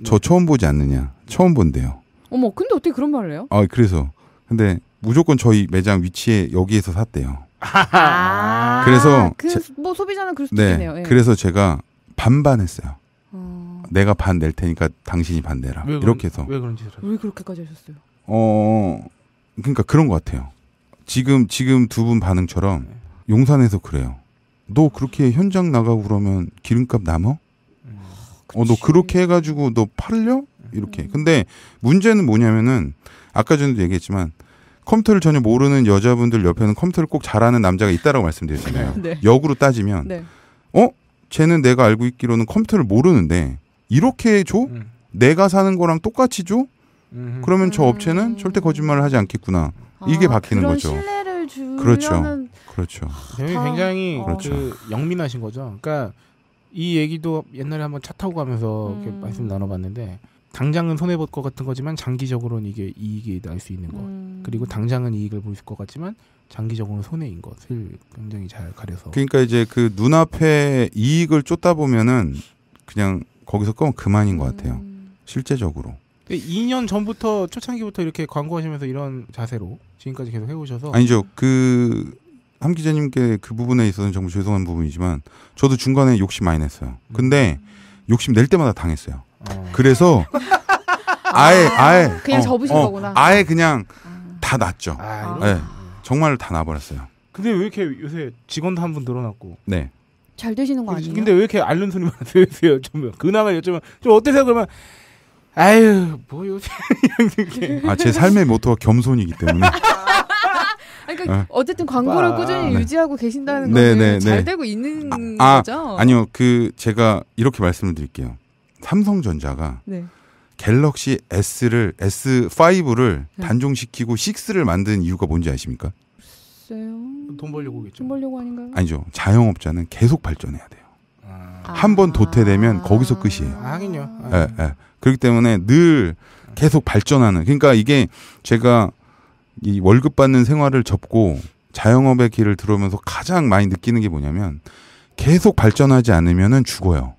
[SPEAKER 6] 저 처음 보지 않느냐. 처음 본대요.
[SPEAKER 7] 어머, 근데 어떻게 그런 말을 해요?
[SPEAKER 6] 그래서 근데 무조건 저희 매장 위치에 여기에서 샀대요. 그래서
[SPEAKER 7] 뭐 소비자는 그럴 수도 있겠네요. 예.
[SPEAKER 6] 그래서 제가 반반했어요. 내가 반 낼 테니까 당신이 반 내라. 이렇게 해서.
[SPEAKER 5] 왜 그런지
[SPEAKER 7] 왜 그렇게까지 하셨어요?
[SPEAKER 6] 그러니까 그런 것 같아요. 지금 두 분 반응처럼 용산에서 그래요. 너 그렇게 현장 나가고 그러면 기름값 남어? 너 그렇게 해가지고 너 팔려? 이렇게. 근데 문제는 뭐냐면은 아까 전에도 얘기했지만 컴퓨터를 전혀 모르는 여자분들 옆에는 컴퓨터를 꼭 잘하는 남자가 있다라고 말씀드렸잖아요. 역으로 따지면 쟤는 내가 알고 있기로는 컴퓨터를 모르는데 이렇게 줘? 내가 사는 거랑 똑같이 줘? 그러면 저 업체는 절대 거짓말을 하지 않겠구나. 이게 바뀌는 거죠.
[SPEAKER 7] 신뢰를 주려는
[SPEAKER 6] 그렇죠.
[SPEAKER 5] 굉장히 영민하신 거죠. 그러니까 이 얘기도 옛날에 한번 차 타고 가면서 이렇게 말씀 나눠봤는데 당장은 손해볼 것 같은 거지만 장기적으로는 이게 이익이 날 수 있는 것. 그리고 당장은 이익을 볼 것 같지만 장기적으로는 손해인 것을 굉장히 잘 가려서.
[SPEAKER 6] 그러니까 이제 그 눈앞에 이익을 쫓다 보면은 그냥 거기서 끄면 그만인 것 같아요. 실제적으로.
[SPEAKER 5] 2년 전부터 초창기부터 이렇게 광고하시면서 이런 자세로 지금까지 계속 해오셔서.
[SPEAKER 6] 아니죠. 함 기자님께 그 부분에 있어서는 정말 죄송한 부분이지만 저도 중간에 욕심 많이 냈어요. 근데 욕심 낼 때마다 당했어요. 그래서 아예
[SPEAKER 7] 그냥 접으신 거구나.
[SPEAKER 6] 아예 그냥 다 놨죠. 네, 정말 다 놔버렸어요.
[SPEAKER 5] 근데 왜 이렇게 요새 직원도 한 분 늘어났고.
[SPEAKER 6] 네.
[SPEAKER 7] 잘 되시는 거 아니에요?
[SPEAKER 5] 근데 왜 이렇게 앓는 손이 많으세요? 좀 그나마 여쭤보면 좀 어떠세요? 그러면 아유 뭐 요새
[SPEAKER 6] 제 삶의 모토가 겸손이기 때문에.
[SPEAKER 7] 그러니까 어쨌든 광고를 꾸준히 유지하고 계신다는 거는 잘 되고 있는 거죠?
[SPEAKER 6] 아니요. 제가 이렇게 말씀을 드릴게요. 삼성전자가 갤럭시 S5를 단종시키고 6를 만든 이유가 뭔지 아십니까?
[SPEAKER 7] 글쎄요.
[SPEAKER 5] 돈 벌려고겠죠.
[SPEAKER 7] 돈 벌려고 아닌가요?
[SPEAKER 6] 아니죠. 자영업자는 계속 발전해야 돼요. 한 번 도태되면 거기서 끝이에요.
[SPEAKER 5] 하긴요.
[SPEAKER 6] 그렇기 때문에 늘 계속 발전하는. 그러니까 이게 제가 이 월급 받는 생활을 접고 자영업의 길을 들어오면서 가장 많이 느끼는 게 뭐냐면 계속 발전하지 않으면은 죽어요.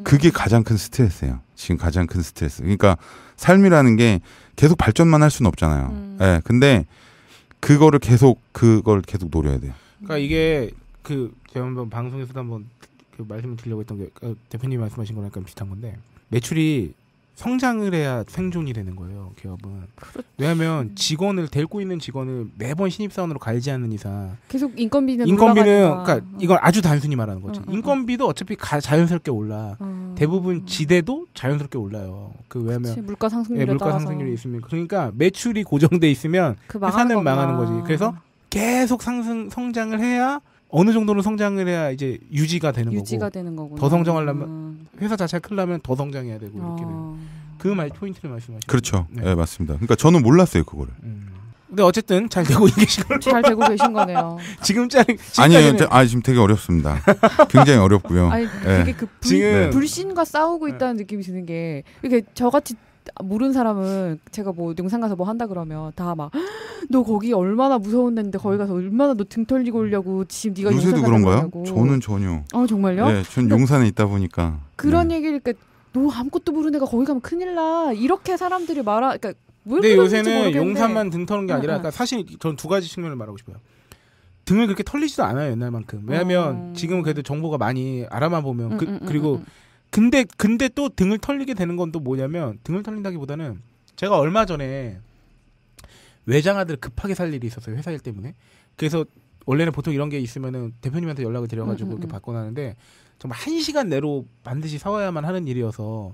[SPEAKER 6] 그게 가장 큰 스트레스예요. 지금 가장 큰 스트레스. 그러니까 삶이라는 게 계속 발전만 할 수는 없잖아요. 근데 그걸 계속 노려야 돼요.
[SPEAKER 5] 그러니까 이게 제가 한번 방송에서도 한번 말씀을 드리려고 했던 게 대표님이 말씀하신 거랑 약간 비슷한 건데 매출이 성장을 해야 생존이 되는 거예요. 기업은. 그렇지. 왜냐하면 직원을 데리고 있는 직원을 매번 신입사원으로 갈지 않는 이상 계속 인건비는 그러니까 이건 아주 단순히 말하는 거죠. 인건비도 어차피 자연스럽게 올라. 대부분 지대도 자연스럽게 올라요. 왜냐하면
[SPEAKER 7] 물가 상승률이
[SPEAKER 5] 있으면 그러니까 매출이 고정돼 있으면 회사는 망하는 거지. 그래서 계속 성장을 해야 어느 정도는 성장을 해야 이제 유지가 되는 거고. 더 성장하려면 회사 자체가 크려면 더 성장해야 되고 이렇게 되는. 그 포인트를 말씀하시죠.
[SPEAKER 6] 그렇죠. 네, 맞습니다. 그러니까 저는 몰랐어요 그거를.
[SPEAKER 5] 근데 어쨌든 잘 되고 계신 거네요.
[SPEAKER 7] 잘 되고 계신 거네요.
[SPEAKER 6] 아니요, 지금 되게 어렵습니다. 굉장히 어렵고요.
[SPEAKER 7] 아니 되게 지금 불신과 싸우고 있다는 느낌이 드는 게 이렇게 저같이 모르는 사람은 제가 뭐 영상 가서 뭐 한다 그러면 다 막 너 거기 얼마나 무서운 데인데 거기 가서 얼마나 너 등 털리고 오려고 지금 네가
[SPEAKER 6] 요새도 그런가요? 저는 전혀.
[SPEAKER 7] 정말요?
[SPEAKER 6] 네, 전 용산에 있다 보니까
[SPEAKER 7] 그런 얘기를 그러니까 너 아무것도 모르는 애가 거기 가면 큰일 나 이렇게 사람들이 그러니까
[SPEAKER 5] 근데 요새는 용산만 등 터는 게 아니라 그러니까 사실 전 두 가지 측면을 말하고 싶어요. 등을 그렇게 털리지도 않아요 옛날만큼. 왜냐하면 지금은 그래도 정보가 많이 알아만 보면 그리고 근데 또 등을 털리게 되는 건 또 뭐냐면 등을 털린다기보다는 제가 얼마 전에 외장하드를 급하게 살 일이 있었어요. 회사 일 때문에. 그래서 원래는 보통 이런 게 있으면은 대표님한테 연락을 드려가지고 이렇게 받고 나는데 정말 1시간 내로 반드시 사와야만 하는 일이어서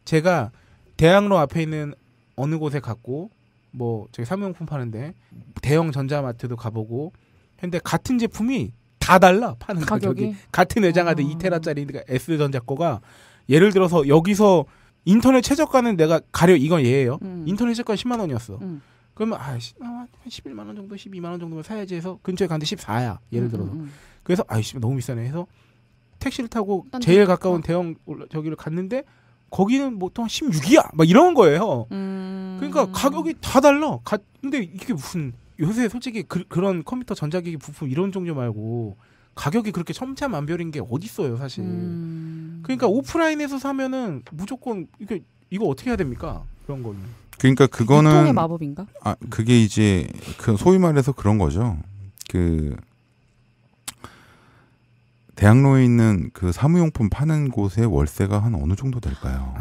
[SPEAKER 5] 제가 대학로 앞에 있는 어느 곳에 갔고 뭐 저기 사무용품 파는데 대형 전자마트도 가보고 근데 같은 제품이 다 달라 파는 가격이. 같은 외장하드 2테라짜리 그러니까 S전자 거가 예를 들어서 여기서 인터넷 최저가는 내가 이건 얘예요. 인터넷 최저가 10만 원이었어. 그러면 11만 원 정도 12만 원 정도면 사야지 해서 근처에 갔는데 14야 예를 들어서. 그래서 너무 비싸네 해서 택시를 타고 제일 가까운 대형 저기를 갔는데 거기는 보통 16이야 막 이런 거예요. 그러니까 가격이 다 달라. 근데 이게 무슨 요새 솔직히 그런 컴퓨터 전자기기 부품 이런 종류 말고 가격이 그렇게 천차만별인 게 어딨어요 사실. 그러니까 오프라인에서 사면은 무조건 이거 어떻게 해야 됩니까? 그런 거는.
[SPEAKER 6] 그러니까 그거는
[SPEAKER 7] 유통의 마법인가?
[SPEAKER 6] 그게 이제 소위 말해서 그런 거죠. 대학로에 있는 그 사무용품 파는 곳의 월세가 한 어느 정도 될까요?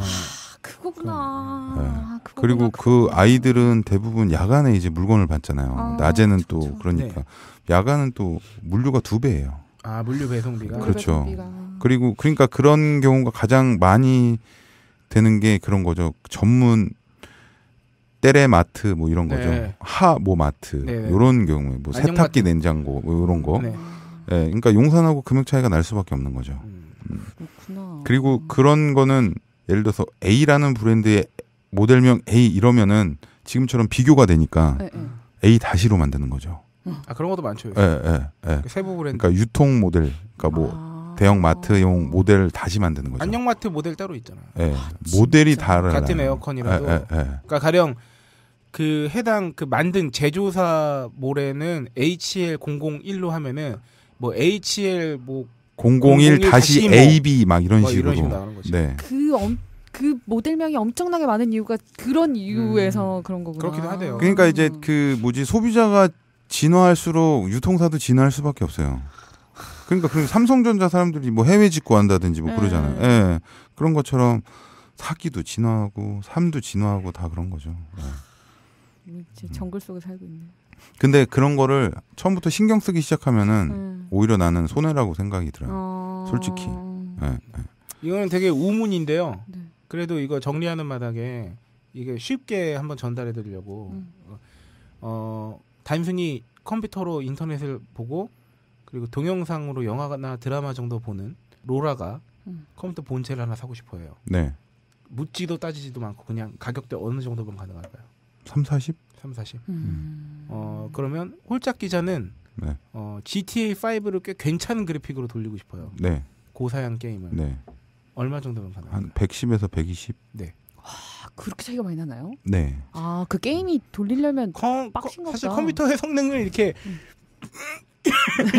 [SPEAKER 7] 그거구나.
[SPEAKER 6] 네. 그리고 그 아이들은 대부분 야간에 이제 물건을 받잖아요. 낮에는 또 그렇죠. 그러니까 야간은 또 물류가 2배예요.
[SPEAKER 5] 물류 배송비가.
[SPEAKER 6] 그렇죠. 그리고 그러니까 그런 경우가 가장 많이 되는 게 그런 거죠. 전문 때레마트 뭐 이런 거죠.
[SPEAKER 5] 네.
[SPEAKER 6] 하모마트 이런 경우에 뭐 세탁기 냉장고 뭐 이런 거. 네. 그러니까 용산하고 금액 차이가 날 수밖에 없는 거죠.
[SPEAKER 7] 그렇구나.
[SPEAKER 6] 그리고 그런 거는 예를 들어서 A라는 브랜드의 모델명 A 이러면은 지금처럼 비교가 되니까 A 다시로 만드는 거죠.
[SPEAKER 5] 그런 것도 많죠. 세부 브랜드.
[SPEAKER 6] 그러니까 유통 모델, 그러니까 뭐 대형 마트용 모델 다시 만드는 거죠.
[SPEAKER 5] 안녕마트 모델 따로 있잖아요.
[SPEAKER 6] 모델이 다르요.
[SPEAKER 5] 같은 에어컨이라도. 그러니까 가령 그 해당 만든 제조사 모델은 HL001로 하면은 뭐 HL 뭐
[SPEAKER 6] 001 다시 AB 막 이런 식으로.
[SPEAKER 5] 나가는 거지.
[SPEAKER 6] 네.
[SPEAKER 7] 그 모델명이 엄청나게 많은 이유가 그런 이유에서 그런 거구나.
[SPEAKER 5] 그렇기도 하대요.
[SPEAKER 6] 그러니까 이제 소비자가 진화할수록 유통사도 진화할 수밖에 없어요. 그러니까 삼성전자 사람들이 뭐 해외 직구한다든지 뭐 그러잖아요. 예. 그런 것처럼 사기도 진화하고 삶도 진화하고 다 그런 거죠.
[SPEAKER 7] 정글 속에 살고 있네.
[SPEAKER 6] 근데 그런 거를 처음부터 신경 쓰기 시작하면은 오히려 나는 손해라고 생각이 들어요. 솔직히.
[SPEAKER 5] 이거는 되게 우문인데요. 그래도 이거 정리하는 마당에 이게 쉽게 한번 전달해 드리려고 단순히 컴퓨터로 인터넷을 보고 그리고 동영상으로 영화나 드라마 정도 보는 로라가 컴퓨터 본체를 하나 사고 싶어 해요.
[SPEAKER 6] 네.
[SPEAKER 5] 묻지도 따지지도 않고 그냥 가격대 어느 정도면 가능할까요?
[SPEAKER 6] 3,40?
[SPEAKER 5] 3,40. 그러면 홀짝 기자는 GTA5를 꽤 괜찮은 그래픽으로 돌리고 싶어요.
[SPEAKER 6] 네.
[SPEAKER 5] 고사양 게임을.
[SPEAKER 6] 네.
[SPEAKER 5] 얼마 정도면 가능할까요?
[SPEAKER 6] 한 110에서 120?
[SPEAKER 5] 네.
[SPEAKER 7] 그렇게 차이가 많이 나나요?
[SPEAKER 6] 네.
[SPEAKER 7] 그 게임이 돌리려면 빡신 거다.
[SPEAKER 5] 사실 컴퓨터의 성능을 이렇게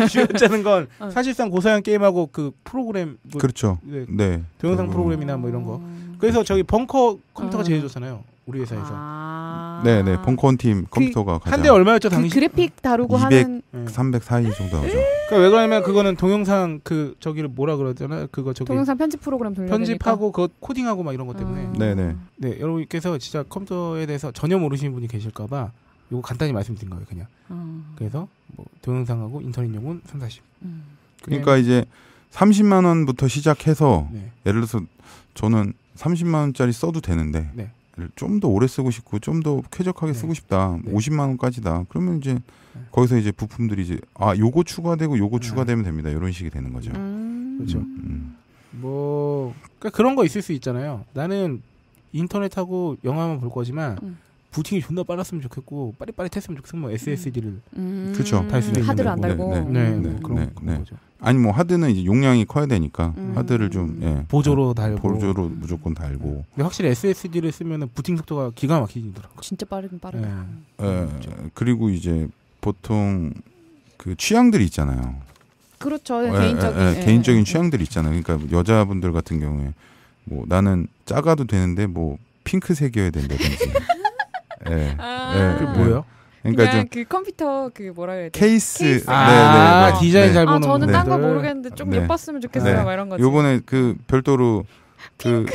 [SPEAKER 5] 쥐어짜는 건 사실상 고사양 게임하고 그 프로그램
[SPEAKER 6] 그렇죠. 네.
[SPEAKER 5] 동영상 프로그램이나 뭐 이런 거. 그래서 저기 벙커 컴퓨터가 제일 좋잖아요. 우리 회사에서.
[SPEAKER 6] 네네 벙커원 팀 컴퓨터가 가장
[SPEAKER 5] 한 대 얼마였죠 당시?
[SPEAKER 7] 그래픽 다루고
[SPEAKER 6] 200,
[SPEAKER 7] 하는
[SPEAKER 6] 300 사이 정도 나오죠.
[SPEAKER 5] 그러니까 왜 그러냐면 그거는 동영상 그 저기를 뭐라 그러잖아요. 그거 저기
[SPEAKER 7] 동영상 편집 프로그램 돌려야
[SPEAKER 5] 편집하고 그 코딩하고 막 이런 것 때문에.
[SPEAKER 6] 네네.
[SPEAKER 5] 네 여러분께서 진짜 컴퓨터에 대해서 전혀 모르시는 분이 계실까봐 요거 간단히 말씀드린 거예요 그냥. 그래서 뭐 동영상하고 인터넷용은 340.
[SPEAKER 6] 그러니까 이제 30만 원부터 시작해서
[SPEAKER 5] 네.
[SPEAKER 6] 예를 들어서 저는 30만 원짜리 써도 되는데
[SPEAKER 5] 네.
[SPEAKER 6] 좀 더 오래 쓰고 싶고 좀 더 쾌적하게 쓰고 싶다.
[SPEAKER 5] 네.
[SPEAKER 6] 50만 원까지다. 그러면 이제 거기서 이제 부품들이 이제 요거 추가되고 요거 추가되면 됩니다. 이런 식이 되는 거죠.
[SPEAKER 5] 그렇죠. 뭐 그러니까 그런 거 있을 수 있잖아요. 나는 인터넷하고 영화만 볼 거지만 부팅이 존나 빨랐으면 좋겠고 빠릿빠릿했으면 좋겠으면 뭐 SSD를
[SPEAKER 6] 그렇죠.
[SPEAKER 5] 달 수도 있는
[SPEAKER 7] 하드를 안
[SPEAKER 5] 거고.
[SPEAKER 7] 달고
[SPEAKER 5] 그런 거죠.
[SPEAKER 6] 아니 뭐 하드는 이제 용량이 커야 되니까 하드를 좀
[SPEAKER 5] 보조로 달고
[SPEAKER 6] 보조로 무조건 달고.
[SPEAKER 5] 근데 확실히 SSD를 쓰면은 부팅 속도가 기가 막히더라고요.
[SPEAKER 7] 진짜 빠르긴 빠르다.
[SPEAKER 6] 그리고 이제 보통 그 취향들이 있잖아요.
[SPEAKER 7] 그렇죠. 개인적인
[SPEAKER 6] 개인적인 취향들이 있잖아요. 그러니까 여자분들 같은 경우에 뭐 나는 작아도 되는데 뭐 핑크색이어야 된다든지.
[SPEAKER 5] 그게 뭐예요?
[SPEAKER 6] 그러니까 좀
[SPEAKER 7] 그 컴퓨터 그 뭐라 해야 돼?
[SPEAKER 6] 케이스.
[SPEAKER 5] 디자인 잘 보는.
[SPEAKER 7] 저는 딴 거 모르겠는데 좀 예뻤으면 좋겠어요. 막 이런 거지.
[SPEAKER 6] 요번에 그 별도로 그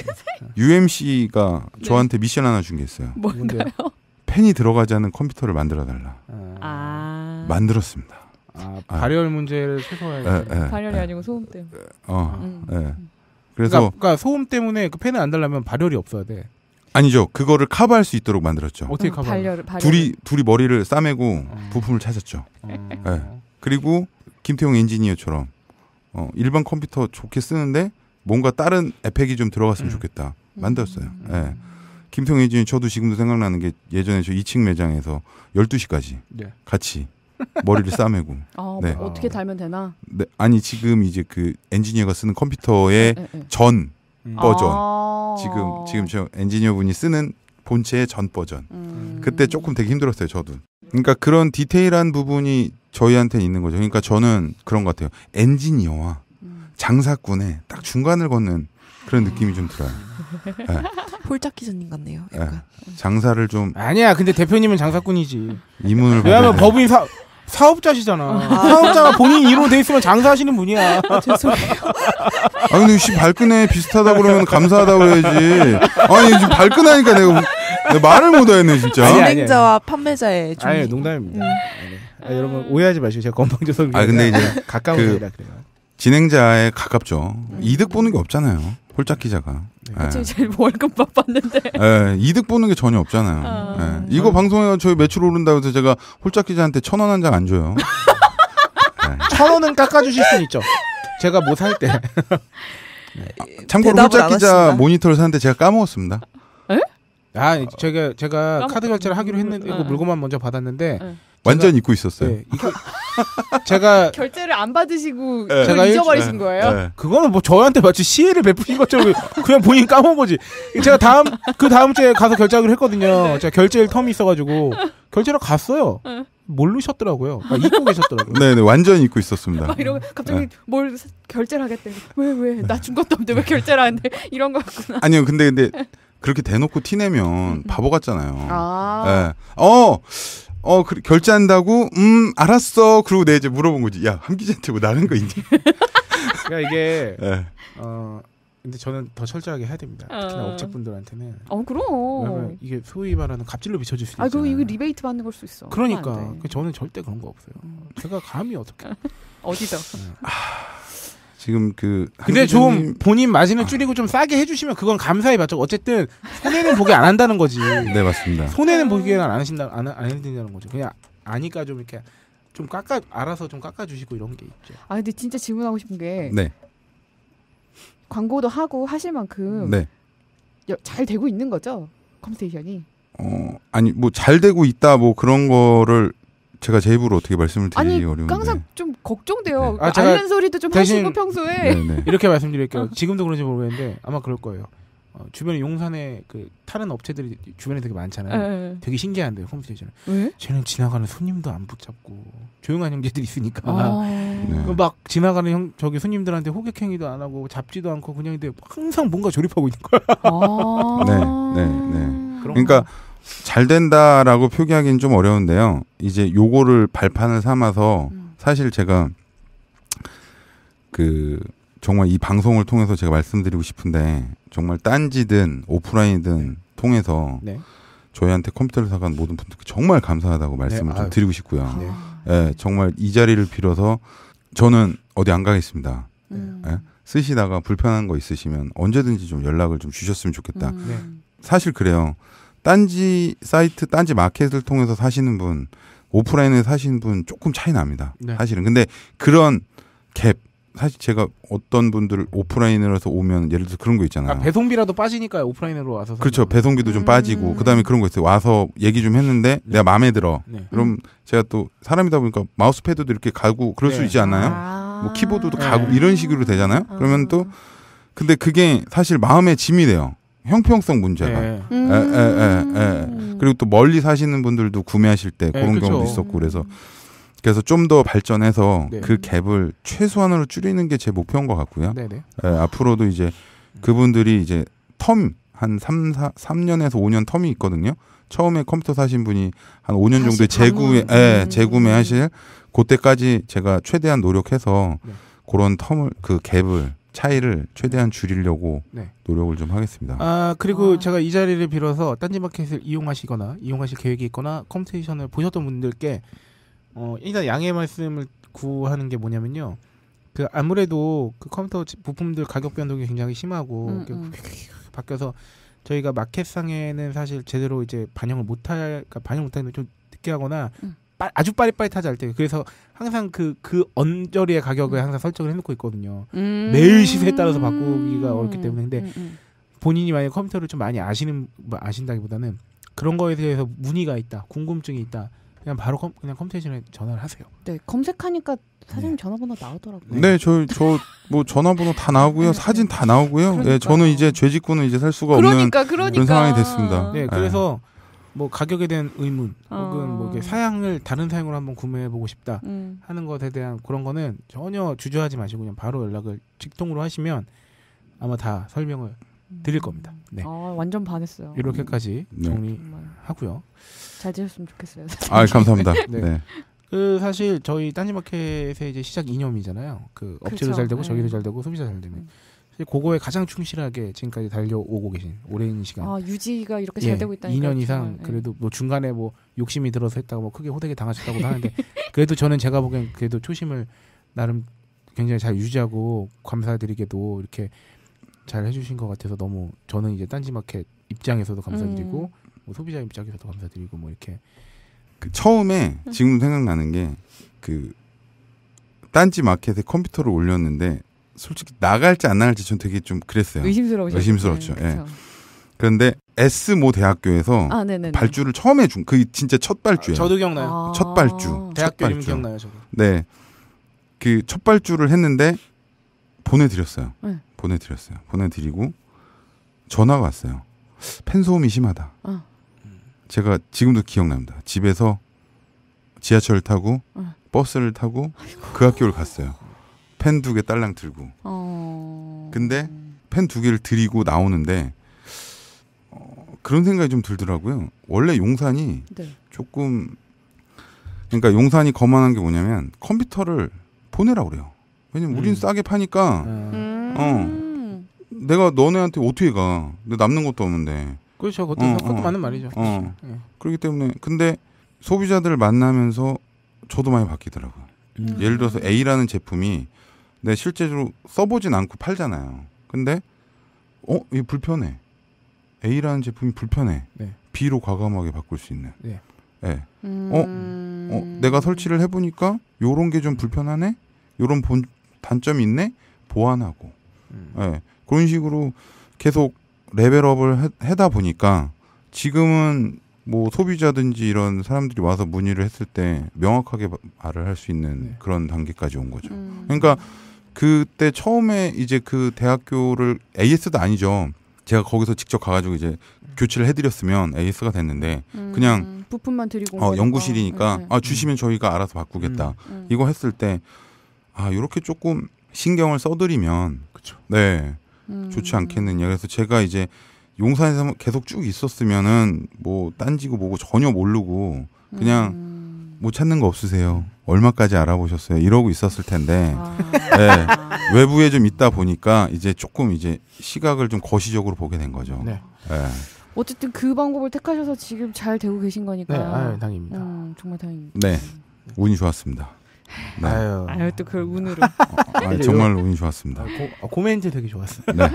[SPEAKER 6] UMC가 저한테 미션 하나 준 게 있어요.
[SPEAKER 7] 뭔가요?
[SPEAKER 6] 펜이 들어가지 않는 컴퓨터를 만들어 달라. 만들었습니다.
[SPEAKER 5] 발열 문제를 최소화해야
[SPEAKER 7] 발열이 아니고 소음 때문에.
[SPEAKER 6] 그래서
[SPEAKER 5] 그러니까 소음 때문에 그 펜을 안 달려면 발열이 없어야 돼.
[SPEAKER 6] 아니죠. 그거를 커버할 수 있도록 만들었죠.
[SPEAKER 5] 어떻게 커버?
[SPEAKER 6] 둘이 머리를 싸매고 부품을 찾았죠. 그리고 김태용 엔지니어처럼 일반 컴퓨터 좋게 쓰는데 뭔가 다른 에펙이 좀 들어갔으면 좋겠다. 만들었어요. 김태용 엔지니어 저도 지금도 생각나는 게 예전에 저 2층 매장에서 12시까지 같이 머리를 싸매고.
[SPEAKER 7] 어떻게 달면 되나?
[SPEAKER 6] 네, 아니 지금 이제 그 엔지니어가 쓰는 컴퓨터의 전 버전. 지금 저 엔지니어분이 쓰는 본체의 전 버전. 그때 조금 되게 힘들었어요, 저도. 그러니까 그런 디테일한 부분이 저희한테는 있는 거죠. 그러니까 저는 그런 것 같아요. 엔지니어와 장사꾼의 딱 중간을 걷는 그런 느낌이 좀 들어요.
[SPEAKER 4] 홀짝 기자님 같네요. 약간.
[SPEAKER 6] 장사를 좀
[SPEAKER 5] 아니야. 근데 대표님은 장사꾼이지.
[SPEAKER 6] 이문을
[SPEAKER 5] 왜냐하면 법인 사업자시잖아. 사업자가 본인 이름 돼 있으면 장사하시는 분이야.
[SPEAKER 7] 죄송해요.
[SPEAKER 6] 근데 발끈해 비슷하다 그러면 감사하다 그래야지. 아니 지금 발끈하니까 내가 말을 못하겠네 진짜.
[SPEAKER 4] 진행자와 판매자의 좀.
[SPEAKER 5] 아니 농담입니다. 여러분 오해하지 마시고 제가 건방져서.
[SPEAKER 6] 근데 이제
[SPEAKER 5] 가까운 사이라 그래요.
[SPEAKER 6] 진행자에 가깝죠. 이득 보는 게 없잖아요. 홀짝 기자가.
[SPEAKER 7] 그치, 제일 월급만 받는데.
[SPEAKER 6] 이득 보는 게 전혀 없잖아요. 이거 방송에 저희 매출 오른다고 해서 제가 홀짝 기자한테 1,000원 한 장 안 줘요.
[SPEAKER 5] 1,000원은 깎아주실 수 있죠. 제가 뭐 살 때.
[SPEAKER 6] 참고로 홀짝 기자 모니터를 사는데 제가 까먹었습니다.
[SPEAKER 5] 제가 카드 결제를 하기로 했는데 물건만 먼저 받았는데
[SPEAKER 6] 완전 잊고 있었어요.
[SPEAKER 5] 네, 제가
[SPEAKER 7] 결제를 안 받으시고 제가 잊어버리신 거예요?
[SPEAKER 5] 그거는 뭐 저한테 마치 시혜를 베푸신 것처럼 그냥 본인 까먹은 거지. 제가 그 다음 주에 가서 결제하기로 했거든요. 제가 결제일 텀이 있어가지고 결제를 갔어요. 모르셨더라고요. 잊고 계셨더라고요.
[SPEAKER 6] 네네, 완전 잊고 있었습니다.
[SPEAKER 7] 막 이러고 갑자기 뭘 결제를 하겠대. 왜 나 준 것도 없는데 왜 결제를 하는데 이런 거였구나.
[SPEAKER 6] 아니요, 근데 그렇게 대놓고 티내면 바보 같잖아요. 결제한다고? 알았어. 그러고 내가 이제 물어본 거지. 야, 함 기자한테 뭐 나는 거 있니?
[SPEAKER 5] 그러니까 이게, 근데 저는 더 철저하게 해야 됩니다. 특히나 업체분들한테는.
[SPEAKER 7] 그럼.
[SPEAKER 5] 왜냐면 이게 소위 말하는 갑질로 비춰질 수 있잖아요.
[SPEAKER 7] 그럼 이거 리베이트 받는 걸 수 있어.
[SPEAKER 5] 그러니까. 저는 절대 그런 거 없어요. 제가 감히 어떻게.
[SPEAKER 7] 어디서?
[SPEAKER 6] 지금
[SPEAKER 5] 근데 좀 본인 마진을 줄이고 좀 싸게 해주시면 그건 감사히 받죠. 어쨌든 손해는 보게 안 한다는 거지.
[SPEAKER 6] 네, 맞습니다.
[SPEAKER 5] 손해는 보기에는 안 해준다는 거죠. 그냥 아니까 좀 이렇게 좀 알아서 좀 깎아주시고 이런 게 있죠.
[SPEAKER 7] 근데 진짜 질문하고 싶은 게.
[SPEAKER 6] 네.
[SPEAKER 7] 광고도 하고 하실 만큼. 네. 잘 되고 있는 거죠? 컴스테이션이.
[SPEAKER 6] 아니 뭐 잘 되고 있다 뭐 그런 거를 제가 제 입으로 어떻게 말씀을 드리기 어려운데.
[SPEAKER 7] 항상 좀 걱정돼요. 앓는 소리도 좀 하시고 평소에.
[SPEAKER 5] 이렇게 말씀드릴게요. 지금도 그런지 모르겠는데 아마 그럴 거예요. 주변에 용산에 그 타는 업체들이 주변에 되게 많잖아요. 되게 신기한데요, 컴스테이션은.
[SPEAKER 7] 왜?
[SPEAKER 5] 쟤는 지나가는 손님도 안 붙잡고 조용한 형제들이 있으니까 막 지나가는 저기 손님들한테 호객행위도 안 하고 잡지도 않고 그냥 근데 항상 뭔가 조립하고 있는 거야.
[SPEAKER 6] 네. 그러니까 잘 된다라고 표기하기는 좀 어려운데요. 이제 요거를 발판을 삼아서 사실 제가 그 정말 이 방송을 통해서 제가 말씀드리고 싶은데 정말 딴지든 오프라인이든 통해서 저희한테 컴퓨터를 사간 모든 분들께 정말 감사하다고 말씀을 좀 드리고 싶고요. 네, 정말 이 자리를 빌어서 저는 어디 안 가겠습니다. 네? 쓰시다가 불편한 거 있으시면 언제든지 좀 연락을 좀 주셨으면 좋겠다. 사실 그래요. 딴지 사이트, 딴지 마켓을 통해서 사시는 분, 오프라인에 사시는 분 조금 차이 납니다. 사실은. 근데 그런 갭, 사실 제가 어떤 분들 오프라인으로 해서 오면 예를 들어서 그런 거 있잖아요.
[SPEAKER 5] 배송비라도 빠지니까 오프라인으로 와서.
[SPEAKER 6] 그렇죠. 배송비도 좀 빠지고 그다음에 그런 거 있어요. 와서 얘기 좀 했는데 내가 마음에 들어. 그럼 제가 또 사람이다 보니까 마우스패드도 이렇게 가고 그럴 수 있지 않나요? 뭐 키보드도 가고 이런 식으로 되잖아요. 그러면 또 근데 그게 사실 마음에 짐이 돼요. 형평성 문제가. 그리고 또 멀리 사시는 분들도 구매하실 때 그런 경우도 있었고 그래서 좀 더 발전해서 그 갭을 최소한으로 줄이는 게 제 목표인 것 같고요. 앞으로도 이제 그분들이 이제 한 3년에서 5년 텀이 있거든요. 처음에 컴퓨터 사신 분이 한 5년 정도에 재구매하실 그때까지 제가 최대한 노력해서 그런 그 갭을 차이를 최대한 줄이려고 노력을 좀 하겠습니다.
[SPEAKER 5] 그리고 제가 이 자리를 빌어서 딴지마켓을 이용하시거나 이용하실 계획이 있거나 컴퓨테이션을 보셨던 분들께 일단 양해 말씀을 구하는 게 뭐냐면요. 그 아무래도 그 컴퓨터 부품들 가격 변동이 굉장히 심하고 바뀌어서 저희가 마켓상에는 사실 제대로 이제 반영을 못하는 좀 늦게 하거나 아주 빠릿빠릿하지 않을 때 그래서 항상 그 언저리의 가격을 항상 설정을 해놓고 있거든요. 매일 시세에 따라서 바꾸기가 어렵기 때문에 근데 본인이 만약 컴퓨터를 좀 많이 아신다기보다는 그런 거에 대해서 문의가 있다, 궁금증이 있다. 그냥 바로 그냥 컴퓨테이션에 전화를 하세요.
[SPEAKER 7] 네, 검색하니까 사장님 전화번호 나오더라고요.
[SPEAKER 6] 네, 저 뭐 전화번호 다 나오고요, 사진 다 나오고요. 네, 저는 이제 죄짓고는 이제 살 수가 없는 그런 상황이 됐습니다.
[SPEAKER 5] 네, 그래서 뭐 가격에 대한 의문 혹은 뭐 사양을 다른 사양으로 한번 구매해보고 싶다 하는 것에 대한 그런 거는 전혀 주저하지 마시고 그냥 바로 연락을 직통으로 하시면 아마 다 설명을 드릴 겁니다. 네.
[SPEAKER 7] 완전 반했어요.
[SPEAKER 5] 이렇게까지 정리하고요.
[SPEAKER 7] 잘 지냈으면 좋겠어요.
[SPEAKER 6] 감사합니다.
[SPEAKER 5] 네. 그 사실 저희 딴지마켓의 이제 시작 이념이잖아요. 그 업체도 잘 되고 저희도 잘 되고 소비자 잘 되는. 그거에 가장 충실하게 지금까지 달려오고 계신 오랜 시간.
[SPEAKER 7] 유지가 이렇게 잘 되고 있다니까.
[SPEAKER 5] 2년 이상 그래도 뭐 중간에 뭐 욕심이 들어서 했다고 뭐 크게 호되게 당하셨다고도 하는데 그래도 저는 제가 보기엔 그래도 초심을 나름 굉장히 잘 유지하고 감사드리게도 이렇게 잘 해주신 것 같아서 너무 저는 이제 딴지마켓 입장에서도 감사드리고 뭐 소비자 입장에서도 감사드리고 뭐 이렇게
[SPEAKER 6] 처음에 지금 생각나는 게 그 딴지마켓에 컴퓨터를 올렸는데 솔직히 나갈지 안 나갈지 전 되게 좀 그랬어요. 의심스러웠죠. 네, 그런데 S모 대학교에서 발주를 처음에 준 그 진짜 첫 발주예요.
[SPEAKER 5] 저도 기억나요.
[SPEAKER 6] 첫 발주.
[SPEAKER 5] 대학교 이름 기억나요, 저도.
[SPEAKER 6] 네, 그 첫 발주를 했는데 보내드렸어요. 보내드리고 전화가 왔어요. 펜 소음이 심하다. 제가 지금도 기억납니다. 집에서 지하철을 타고 버스를 타고 그 학교를 갔어요. 펜 2개 딸랑 들고. 근데 펜 2개를 드리고 나오는데 그런 생각이 좀 들더라고요. 원래 용산이 조금 그러니까 용산이 거만한 게 뭐냐면 컴퓨터를 보내라고 그래요. 왜냐면 우린 싸게 파니까 내가 너네한테 어떻게 가. 근데 남는 것도 없는데.
[SPEAKER 5] 그렇죠. 그것도 맞는 말이죠.
[SPEAKER 6] 그렇기 때문에 근데 소비자들을 만나면서 저도 많이 바뀌더라고요. 예를 들어서 A라는 제품이 내가 실제로 써보진 않고 팔잖아요. 근데 이게 불편해. A라는 제품이 불편해. B로 과감하게 바꿀 수 있는. 내가 설치를 해보니까 요런 게 좀 불편하네. 요런 단점이 있네. 보완하고. 그런 식으로 계속 레벨업을 하다 보니까 지금은 뭐 소비자든지 이런 사람들이 와서 문의를 했을 때 명확하게 말을 할 수 있는 그런 단계까지 온 거죠. 그러니까 그때 처음에 이제 그 대학교를 AS도 아니죠. 제가 거기서 직접 가가지고 이제 교체를 해드렸으면 AS가 됐는데 그냥
[SPEAKER 7] 부품만 드리고
[SPEAKER 6] 연구실이니까 주시면 저희가 알아서 바꾸겠다. 이거 했을 때 이렇게 조금 신경을 써드리면 좋지 않겠느냐. 그래서 제가 이제 용산에서 계속 쭉 있었으면은 뭐 딴지고 뭐고 전혀 모르고 그냥 못 찾는 거 없으세요? 얼마까지 알아보셨어요? 이러고 있었을 텐데 네, 외부에 좀 있다 보니까 이제 조금 이제 시각을 좀 거시적으로 보게 된 거죠. 네. 네.
[SPEAKER 7] 어쨌든 그 방법을 택하셔서 지금 잘 되고 계신 거니까.
[SPEAKER 5] 네, 다행입니다.
[SPEAKER 7] 정말 다행입니다.
[SPEAKER 6] 네, 운이 좋았습니다. 네.
[SPEAKER 7] 아유 또 그걸 운으로.
[SPEAKER 6] 정말 운이 좋았습니다.
[SPEAKER 5] 코멘트 되게 좋았어요.
[SPEAKER 6] 네.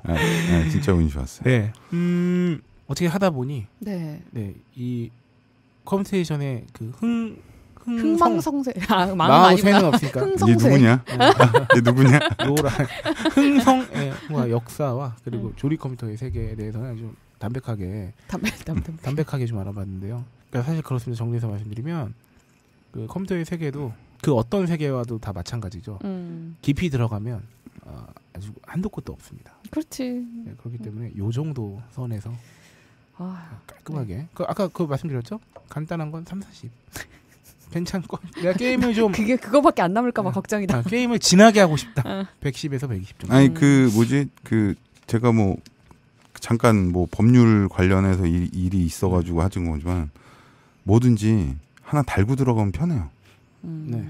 [SPEAKER 6] 네, 진짜 운이 좋았어요.
[SPEAKER 5] 네. 어떻게 하다 보니
[SPEAKER 7] 네,
[SPEAKER 5] 이 컴스테이션의 그
[SPEAKER 7] 흥망성쇠.
[SPEAKER 5] 마우새는 없으니까.
[SPEAKER 6] 이게 누구냐? 이게 누구냐?
[SPEAKER 5] 노란 흥성의 역사와 그리고 조립 컴퓨터의 세계에 대해서는 좀 담백하게 좀 알아봤는데요. 그러니까 사실 그렇습니다. 정리해서 말씀드리면 그 컴퓨터의 세계도 그 어떤 세계와도 다 마찬가지죠. 깊이 들어가면 아주 한도 끝도 없습니다.
[SPEAKER 7] 그렇지.
[SPEAKER 5] 네, 그렇기 때문에 요 정도 선에서 깔끔하게. 네. 아까 그 말씀드렸죠? 간단한 건 3, 40. 괜찮고 내가 게임을 좀
[SPEAKER 7] 그거밖에 안 남을까봐 걱정이다.
[SPEAKER 5] 게임을 진하게 하고 싶다. 110에서 120 정도.
[SPEAKER 6] 아니 제가 뭐 잠깐 뭐 법률 관련해서 일이 있어가지고 하진 거지만 뭐든지 하나 달고 들어가면 편해요.
[SPEAKER 5] 네.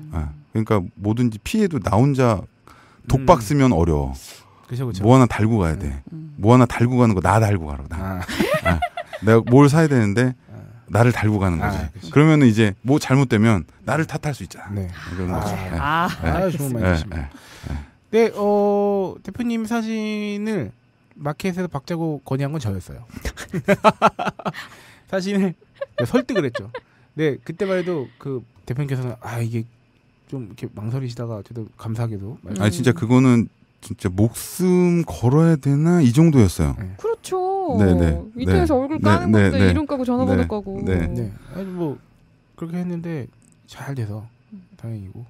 [SPEAKER 6] 그러니까 뭐든지 피해도 나 혼자 독박 쓰면 어려워.
[SPEAKER 5] 그쵸.
[SPEAKER 6] 뭐 하나 달고 가야 돼. 뭐 하나 달고 가는 거 나 달고 가라고. 내가 뭘 사야 되는데 나를 달고 가는 거지. 그러면은 이제 뭐 잘못되면 나를 탓할 수 있잖아.
[SPEAKER 5] 네.
[SPEAKER 6] 그런 거지.
[SPEAKER 5] 좋은 말씀이십니다. 네, 대표님 사진을 마켓에서 박자고 건의한 건 저였어요. 사진을 설득을 했죠. 네, 그때만 해도 그 대표님께서는 이게 좀 이렇게 망설이시다가 저도 감사하게도.
[SPEAKER 6] 진짜 그거는 진짜 목숨 걸어야 되나 이 정도였어요.
[SPEAKER 7] 네. 그렇죠.
[SPEAKER 6] 네네.
[SPEAKER 7] 인터넷에서 얼굴 까는 건데 이름 까고 전화번호 까고.
[SPEAKER 5] 네. 아니 뭐 그렇게 했는데 잘 돼서 다행이고.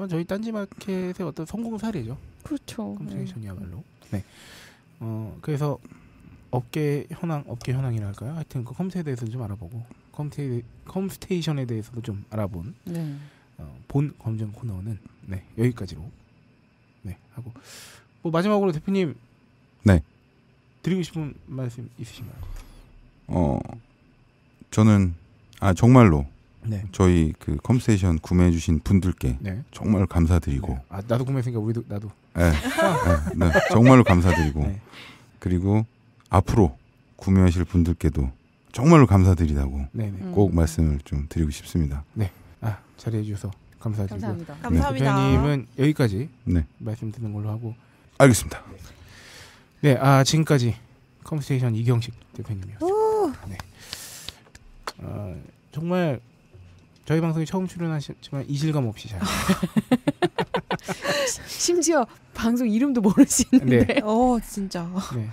[SPEAKER 5] 저희 딴지마켓의 어떤 성공 사례죠.
[SPEAKER 7] 그렇죠.
[SPEAKER 5] 컴스테이션이야말로. 네. 그래서 업계 현황이라 할까요? 하여튼 그 컴스테이션에 대해서도 좀 알아보고 컴스테이션에 대해서도 좀 알아본 본 검증 코너는 여기까지로 하고 뭐 마지막으로 대표님 드리고 싶은 말씀 있으신가요?
[SPEAKER 6] 저는 정말로 저희 그 컴스테이션 구매해 주신 분들께 정말 감사드리고
[SPEAKER 5] 나도 구매했으니까 나도
[SPEAKER 6] 정말로 감사드리고 그리고 앞으로 구매하실 분들께도 정말로 감사드리다고 꼭 말씀을 좀 드리고 싶습니다.
[SPEAKER 5] 네, 자리해 주셔서 감사드리고요.
[SPEAKER 7] 감사합니다.
[SPEAKER 5] 대표님은 여기까지 말씀 드리는 걸로 하고.
[SPEAKER 6] 알겠습니다.
[SPEAKER 5] 네, 지금까지 컴스테이션 이경식 대표님이었습니다. 네. 정말 저희 방송에 처음 출연하셨지만 이질감 없이 잘.
[SPEAKER 7] 심지어 방송 이름도 모르시는데.
[SPEAKER 4] 진짜.
[SPEAKER 5] 네.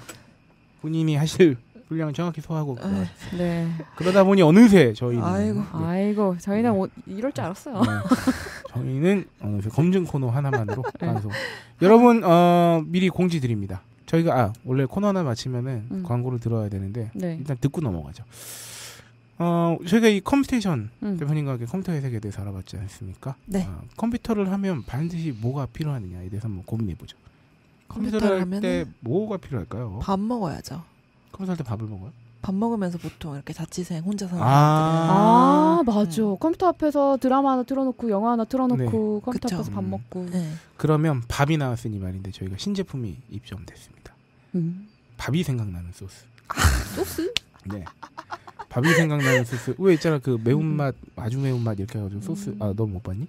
[SPEAKER 5] 본인이 하실 분량을 정확히 소화하고.
[SPEAKER 7] 네.
[SPEAKER 5] 그러다 보니 어느새 저희는.
[SPEAKER 7] 아이고, 저희는 이럴 줄 알았어요.
[SPEAKER 5] 저희는 어느새 검증 코너 하나만으로 방송. 여러분, 미리 공지 드립니다. 저희가 원래 코너 하나 마치면은 광고를 들어야 되는데 일단 듣고 넘어가죠. 저희가 이 컴스테이션 대표님과 함께 컴퓨터의 세계에 대해서 알아봤지 않습니까?
[SPEAKER 4] 네.
[SPEAKER 5] 컴퓨터를 하면 반드시 뭐가 필요하느냐에 대해서 한번 고민해보죠. 컴퓨터를 할 때 뭐가 필요할까요?
[SPEAKER 4] 밥 먹어야죠.
[SPEAKER 5] 컴퓨터 할 때 밥을 먹어요?
[SPEAKER 4] 밥 먹으면서 보통 이렇게 자취생 혼자서
[SPEAKER 7] 맞아. 컴퓨터 앞에서 드라마 하나 틀어놓고 영화 하나 틀어놓고 컴퓨터 앞에서 밥 먹고.
[SPEAKER 5] 그러면 밥이 나왔으니 말인데 저희가 신제품이 입점됐습니다. 밥이 생각나는 소스.
[SPEAKER 7] 소스?
[SPEAKER 5] 네. 밥이 생각나는 소스. 왜 있잖아 그 매운맛 아주 매운맛 이렇게 해가지고 소스. 너 못 봤니?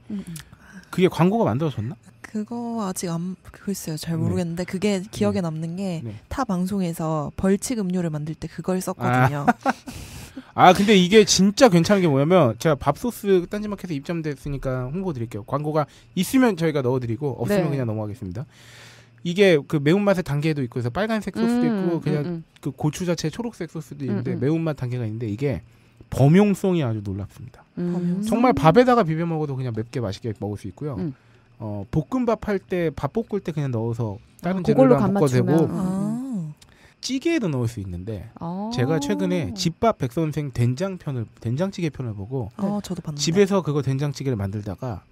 [SPEAKER 5] 그게 광고가 만들어졌나?
[SPEAKER 4] 그거 아직 글쎄요 잘 모르겠는데 그게 기억에 남는 게 타 방송에서 벌칙 음료를 만들 때 그걸 썼거든요.
[SPEAKER 5] 근데 이게 진짜 괜찮은 게 뭐냐면 제가 밥소스 딴지마켓에 입점됐으니까 홍보 드릴게요. 광고가 있으면 저희가 넣어드리고 없으면 그냥 넘어가겠습니다. 이게 그 매운맛의 단계도 있고 그래서 빨간색 소스도 있고 그냥 그 고추 자체 초록색 소스도 있는데 매운맛 단계가 있는데 이게 범용성이 아주 놀랍습니다. 정말 밥에다가 비벼 먹어도 그냥 맵게 맛있게 먹을 수 있고요. 볶음밥 할 때 밥 볶을 때 그냥 넣어서 다른 재료랑 볶아도 되고 찌개에도 넣을 수 있는데 제가 최근에 집밥 백선생 된장찌개 편을 보고
[SPEAKER 4] 저도 봤는데.
[SPEAKER 5] 집에서 그거 된장찌개를 만들다가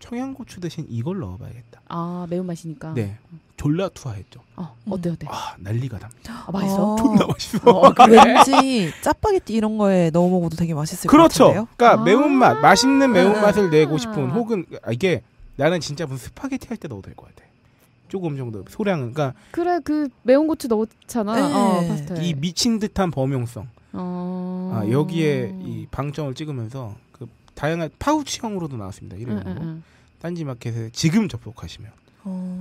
[SPEAKER 5] 청양고추 대신 이걸 넣어봐야겠다.
[SPEAKER 7] 아 매운맛이니까.
[SPEAKER 5] 네, 졸라 투하했죠.
[SPEAKER 7] 어때?
[SPEAKER 5] 아 난리가 납니다.
[SPEAKER 7] 맛있어?
[SPEAKER 5] 존나 맛있어.
[SPEAKER 4] 왠지 짜파게티 이런 거에 넣어 먹어도 되게 맛있을 것
[SPEAKER 5] 그렇죠.
[SPEAKER 4] 같은데요.
[SPEAKER 5] 그러니까 매운맛, 맛있는 매운맛을 내고 싶은 혹은 이게 나는 진짜 무슨 스파게티 할 때 넣어도 될 것 같아. 조금 정도 소량은. 그러니까
[SPEAKER 7] 그래 그 매운 고추 넣었잖아. 파스타에.
[SPEAKER 5] 이 미친 듯한 범용성. 여기에 이 방점을 찍으면서 그 다양한 파우치형으로도 나왔습니다. 이름으로. 딴지마켓에 지금 접속하시면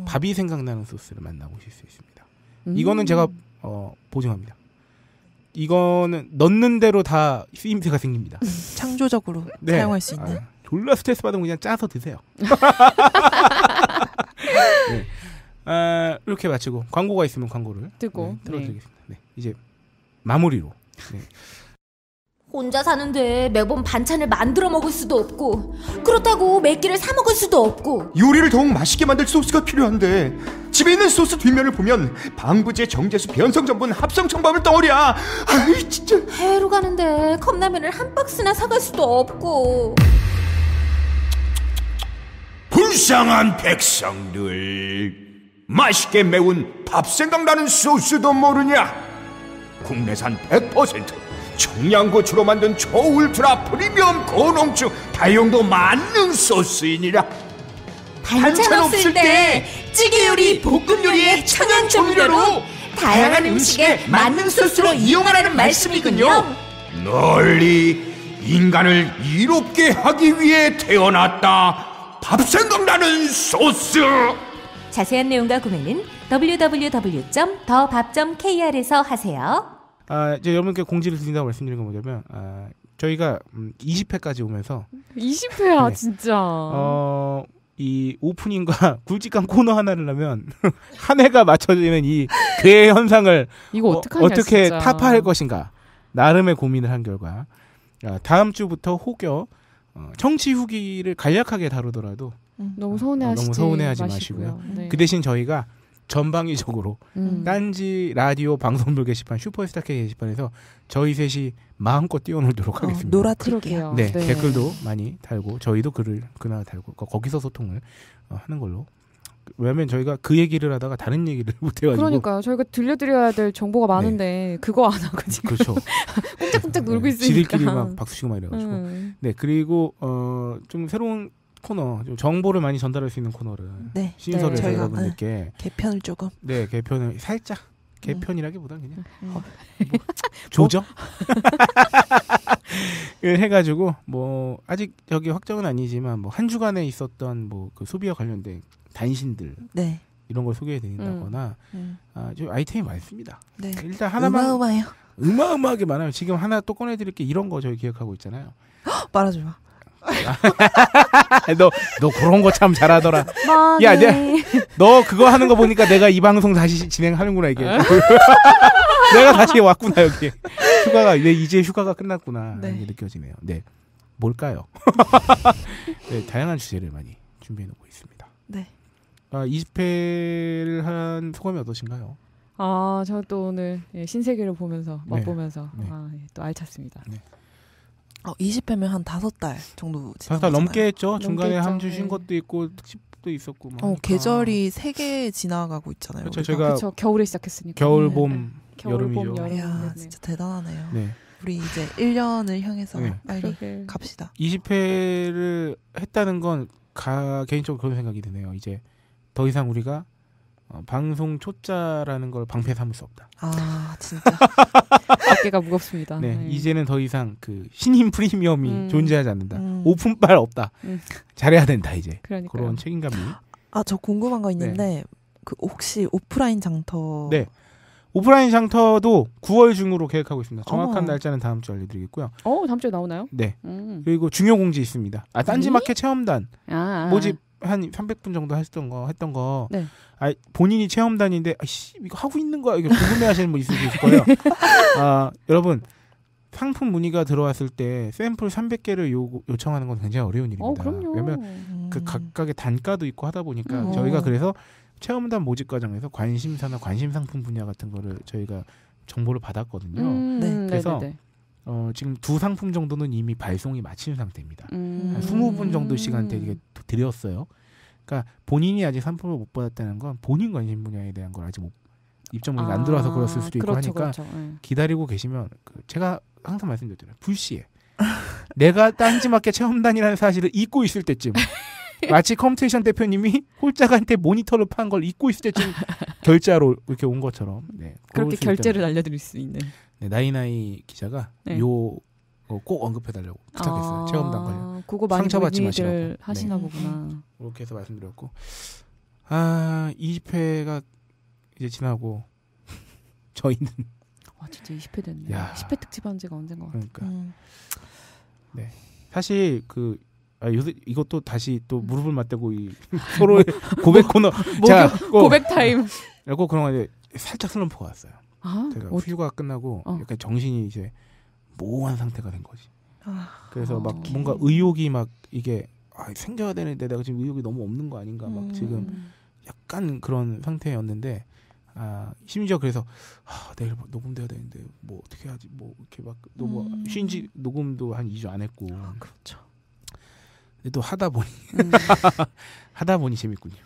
[SPEAKER 5] 밥이 생각나는 소스를 만나보실 수 있습니다. 이거는 제가 보증합니다. 이거는 넣는 대로 다 쓰임새가 생깁니다.
[SPEAKER 4] 창조적으로 사용할 수 있는.
[SPEAKER 5] 졸라 스트레스 받으면 그냥 짜서 드세요. 네. 이렇게 마치고 광고가 있으면 광고를
[SPEAKER 7] 듣고
[SPEAKER 5] 틀어드리겠습니다. 네. 이제 마무리로. 네.
[SPEAKER 1] 혼자 사는데 매번 반찬을 만들어 먹을 수도 없고 그렇다고 몇 개를 사 먹을 수도 없고
[SPEAKER 8] 요리를 더욱 맛있게 만들 소스가 필요한데 집에 있는 소스 뒷면을 보면 방부제, 정제수, 변성전분, 합성청밥을 덩어리야. 아이 진짜
[SPEAKER 1] 해외로 가는데 컵라면을 한 박스나 사갈 수도 없고
[SPEAKER 8] 불쌍한 백성들 맛있게 매운 밥 생각나는 소스도 모르냐. 국내산 100% 청양고추로 만든 초울트라 프리미엄 고농축 다용도 만능 소스이니라.
[SPEAKER 1] 반찬 없을 때 찌개 요리, 볶음 요리에 청양 조미료로 다양한 음식에 만능 소스로 이용하라는 말씀이군요.
[SPEAKER 8] 널리 인간을 이롭게 하기 위해 태어났다. 밥 생각나는 소스.
[SPEAKER 1] 자세한 내용과 구매는 www.더밥.kr에서 하세요.
[SPEAKER 5] 이제 여러분께 공지를 드린다고 말씀드린 건 뭐냐면 저희가 20회까지 오면서
[SPEAKER 7] 20회야
[SPEAKER 5] 네.
[SPEAKER 7] 진짜.
[SPEAKER 5] 이 오프닝과 굵직한 코너 하나를 하면 한 해가 맞춰지는 이 괴 현상을
[SPEAKER 7] 이거
[SPEAKER 5] 어떻게
[SPEAKER 7] 진짜.
[SPEAKER 5] 타파할 것인가 나름의 고민을 한 결과 다음 주부터 혹여 청취 후기를 간략하게 다루더라도
[SPEAKER 7] 너무
[SPEAKER 5] 너무 서운해하지 마시고요.
[SPEAKER 7] 네.
[SPEAKER 5] 그 대신 저희가 전방위적으로 딴지 라디오 방송별 게시판 슈퍼스타 K 게시판에서 저희 셋이 마음껏 뛰어놀도록 하겠습니다.
[SPEAKER 4] 놀아드릴게요.
[SPEAKER 5] 네, 댓글도 많이 달고 저희도 글을 그날 달고 거기서 소통을 하는 걸로. 왜냐하면 저희가 그 얘기를 하다가 다른 얘기를 못해가지고.
[SPEAKER 7] 그러니까요. 저희가 들려드려야 될 정보가 많은데 그거 안 하고 지금.
[SPEAKER 5] 그렇죠.
[SPEAKER 7] 꼼짝꼼짝 놀고 있으니까.
[SPEAKER 5] 지들끼리 막 박수치고 막 이래가지고. 네, 그리고 좀 새로운 코너, 좀 정보를 많이 전달할 수 있는 코너를 신설을 해서 여러분들께
[SPEAKER 4] 개편을 조금
[SPEAKER 5] 개편을 살짝 개편이라기보다는 그냥 뭐 조정 해가지고 뭐 아직 여기 확정은 아니지만 뭐 한 주간에 있었던 뭐 그 소비와 관련된 단신들 이런 걸 소개해드린다거나 좀 아이템이 많습니다.
[SPEAKER 4] 네.
[SPEAKER 5] 일단 하나만
[SPEAKER 4] 어마어마하게
[SPEAKER 5] 많아요. 지금 하나 또 꺼내드릴 게 이런 거 저희 기획하고 있잖아요.
[SPEAKER 4] 말하지 마.
[SPEAKER 5] 너 그런 거 참 잘하더라. 야, 너 그거 하는 거 보니까 내가 이 방송 다시 진행하는구나 이게. 내가 다시 왔구나 여기. 휴가가 이제 휴가가 끝났구나 이게 느껴지네요. 네, 뭘까요? 네, 다양한 주제를 많이 준비해놓고 있습니다.
[SPEAKER 4] 네.
[SPEAKER 5] 20회를 한 소감이 어떠신가요?
[SPEAKER 7] 저 또 오늘 신세계를 보면서 맛보면서 또 알찼습니다.
[SPEAKER 5] 네.
[SPEAKER 4] 20회면 한 5달 정도
[SPEAKER 5] 5달 넘게 했죠. 중간에 한 주 쉰 것도 있고 특집도 있었고
[SPEAKER 4] 계절이 3개 지나가고 있잖아요.
[SPEAKER 5] 그렇죠. 저희가
[SPEAKER 7] 겨울에 시작했으니까.
[SPEAKER 5] 겨울, 봄,
[SPEAKER 7] 겨울,
[SPEAKER 5] 여름이죠.
[SPEAKER 7] 봄, 여름.
[SPEAKER 4] 이야, 진짜 대단하네요.
[SPEAKER 5] 네.
[SPEAKER 4] 우리 이제 1년을 향해서 빨리 갑시다.
[SPEAKER 5] 20회를 했다는 건 개인적으로 그런 생각이 드네요. 이제 더 이상 우리가 방송 초짜라는 걸 방패 삼을 수 없다.
[SPEAKER 4] 진짜.
[SPEAKER 7] 어깨가 무겁습니다.
[SPEAKER 5] 네, 이제는 더 이상 그 신인 프리미엄이 존재하지 않는다. 오픈빨 없다. 잘해야 된다 이제.
[SPEAKER 7] 그러니까요.
[SPEAKER 5] 그런 책임감이.
[SPEAKER 4] 저 궁금한 거 있는데 그 혹시 오프라인 장터?
[SPEAKER 5] 네. 오프라인 장터도 9월 중으로 계획하고 있습니다. 정확한 날짜는 다음 주 알려드리겠고요.
[SPEAKER 7] 다음 주에 나오나요?
[SPEAKER 5] 네. 그리고 중요 공지 있습니다. 딴지마켓 체험단 모집 한 300분 정도 했던 거.
[SPEAKER 7] 네.
[SPEAKER 5] 본인이 체험단인데 이거 하고 있는 거야. 이거 궁금해하시는 분 있을 수 있을 거예요. 여러분 상품 문의가 들어왔을 때 샘플 300개를 요청하는 건 굉장히 어려운 일입니다.
[SPEAKER 7] 그럼요.
[SPEAKER 5] 왜냐면 그 각각의 단가도 있고 하다 보니까 저희가 그래서 체험단 모집 과정에서 관심사나 관심 상품 분야 같은 거를 저희가 정보를 받았거든요.
[SPEAKER 4] 네.
[SPEAKER 5] 그래서 지금 2상품 정도는 이미 발송이 마친 상태입니다. 한 20분 정도 시간대 이게 드렸어요. 그러니까 본인이 아직 상품을 못 받았다는 건 본인 관심 분야에 대한 걸 아직 입점문이 안 들어와서 그랬을 수도 있고
[SPEAKER 7] 그렇죠,
[SPEAKER 5] 하니까
[SPEAKER 7] 그렇죠.
[SPEAKER 5] 기다리고 계시면 제가 항상 말씀드렸잖아요. 불시에 내가 딴지마켓 체험단이라는 사실을 잊고 있을 때쯤 마치 컴퓨테이션 대표님이 홀짝한테 모니터를 판 걸 잊고 있을 때쯤 결제하러 이렇게 온 것처럼
[SPEAKER 7] 그렇게 결제를 알려드릴 수 있는
[SPEAKER 5] 나이나이 기자가 꼭 언급해달라고 부탁했어요. 체험단 관련.
[SPEAKER 7] 그거 많이
[SPEAKER 5] 상처받지 마시라고.
[SPEAKER 7] 하시나 보구나.
[SPEAKER 5] 그렇게 해서 말씀드렸고 20회가 이제 지나고 저희는
[SPEAKER 7] 진짜 20회 됐네.
[SPEAKER 5] 야.
[SPEAKER 7] 10회 특집 한 지가 언젠가.
[SPEAKER 5] 그러니까 네 사실 요새 이것도 다시 또 무릎을 맞대고 서로의 고백 코너
[SPEAKER 7] 고백 타임.
[SPEAKER 5] 그리고 그런 거 이제 살짝 슬럼프가 왔어요. 제가 휴가 끝나고 약간 정신이 이제 모호한 상태가 된 거지. 그래서 막 뭔가 의욕이 막 이게 생겨야 되는데 내가 지금 의욕이 너무 없는 거 아닌가 막 지금 약간 그런 상태였는데 심지어 그래서 내일 녹음돼야 되는데 뭐 어떻게 하지 뭐 이렇게 막 너무 쉰지 녹음도 한 2주 안 했고
[SPEAKER 4] 그렇죠.
[SPEAKER 5] 근데 또 하다 보니 재밌군요.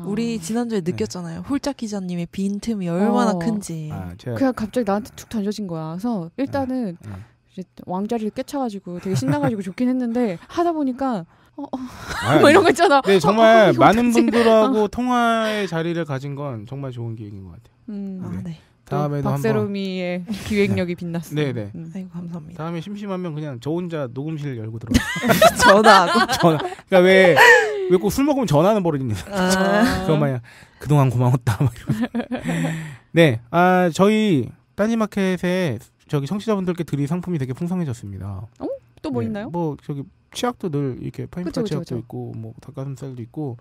[SPEAKER 4] 우리 지난주에 느꼈잖아요. 홀짝 기자님의 빈틈이 얼마나 큰지.
[SPEAKER 7] 그냥 갑자기 나한테 툭 던져진 거야. 그래서 일단은 이제 왕자리를 꿰차가지고 되게 신나가지고 좋긴 했는데 하다 보니까 뭐 이런 거 있잖아.
[SPEAKER 5] 네, 정말 많은 분들하고 통화의 자리를 가진 건 정말 좋은 기획인 것 같아요.
[SPEAKER 4] 네.
[SPEAKER 5] 다음에도
[SPEAKER 7] 박세롬이의 기획력이 빛났어요.
[SPEAKER 5] 네네.
[SPEAKER 4] 아이고 감사합니다.
[SPEAKER 5] 다음에 심심하면 그냥 저 혼자 녹음실 열고 들어가.
[SPEAKER 4] 전화하고.
[SPEAKER 5] 그러니까 왜 꼭 술 먹으면 전화는 버리는 그거 마냥 그동안 고마웠다. 네, 저희 딴지마켓에 청취자분들께 드릴 상품이 되게 풍성해졌습니다.
[SPEAKER 7] 또 뭐 있나요?
[SPEAKER 5] 뭐 치약도 늘 이렇게 파인애플 치약도 있고 뭐 닭가슴살도 있고.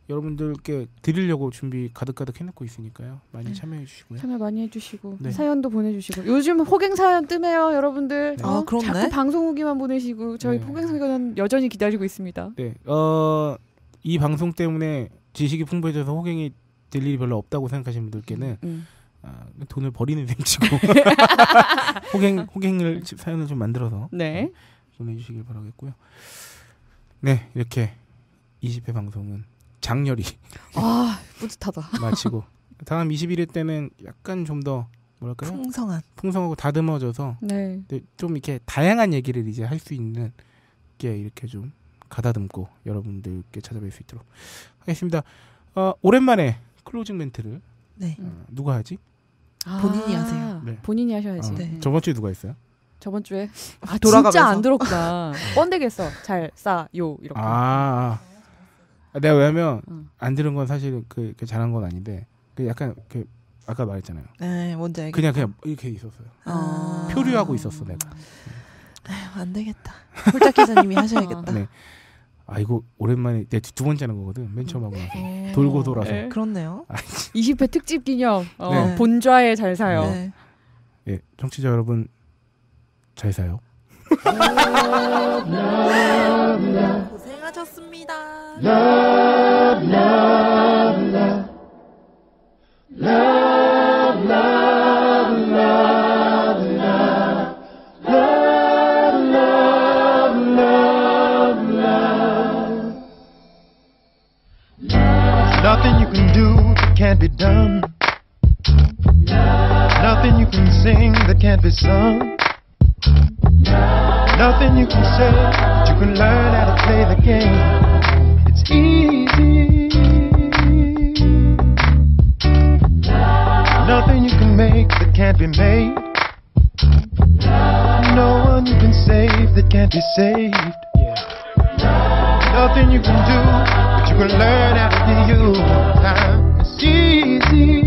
[SPEAKER 5] 여러분들께 드리려고 준비 가득가득 해놓고 있으니까요. 많이 참여해 주시고요.
[SPEAKER 7] 참여 많이 해주시고 사연도 보내주시고 요즘 호갱 사연 뜨매요 여러분들.
[SPEAKER 4] 그렇네.
[SPEAKER 7] 자꾸 방송 후기만 보내시고 저희 호갱 사연 여전히 기다리고 있습니다.
[SPEAKER 5] 네, 이 방송 때문에 지식이 풍부해져서 호갱이 될 일이 별로 없다고 생각하시는 분들께는 돈을 버리는 셈치고 호갱을 사연을 좀 만들어서 보내주시길 바라겠고요. 네, 이렇게 20회 방송은 장렬히
[SPEAKER 7] 뿌듯하다.
[SPEAKER 5] 마치고 다음 21회 때는 약간 좀 더 뭐랄까요? 풍성하고 다듬어져서 좀 이렇게 다양한 얘기를 이제 할 수 있는 게 이렇게 좀 가다듬고 여러분들께 찾아뵐 수 있도록 하겠습니다. 오랜만에 클로징 멘트를 누가 하지?
[SPEAKER 4] 본인이 하세요.
[SPEAKER 5] 네.
[SPEAKER 7] 본인이 하셔야지.
[SPEAKER 5] 저번 주에 누가 했어요?
[SPEAKER 7] 저번 주에 돌아가면서 진짜 안 들었구나. 뻔데겠어. 잘 싸요 이렇게.
[SPEAKER 5] 내가 왜냐면 안 들은 건 사실 그 잘한 건 아닌데 그 약간 그 아까 말했잖아요.
[SPEAKER 4] 네, 뭔지 알겠다.
[SPEAKER 5] 그냥 이렇게 있었어요. 표류하고 있었어 내가.
[SPEAKER 4] 안 되겠다. 홀짝 기자님이 하셔야겠다.
[SPEAKER 5] 네. 이거 오랜만에 두 번째 하는 거거든. 맨 처음 하고 나서 돌고 돌아서.
[SPEAKER 4] 그렇네요.
[SPEAKER 7] 20회 특집 기념 본좌에 잘 사요.
[SPEAKER 5] 네, 청취자 여러분 잘 사요.
[SPEAKER 4] 고생하셨습니다.
[SPEAKER 9] Love, love, love. Love, love, love, love. Love, love, love, love. Nothing you can do that can't be done. Nothing you can sing that can't be sung. Nothing you can say, but you can learn how to play the game. It's easy. Nothing you can make that can't be made. No one you can save that can't be saved. Nothing you can do, but you can learn how to be you. It's easy.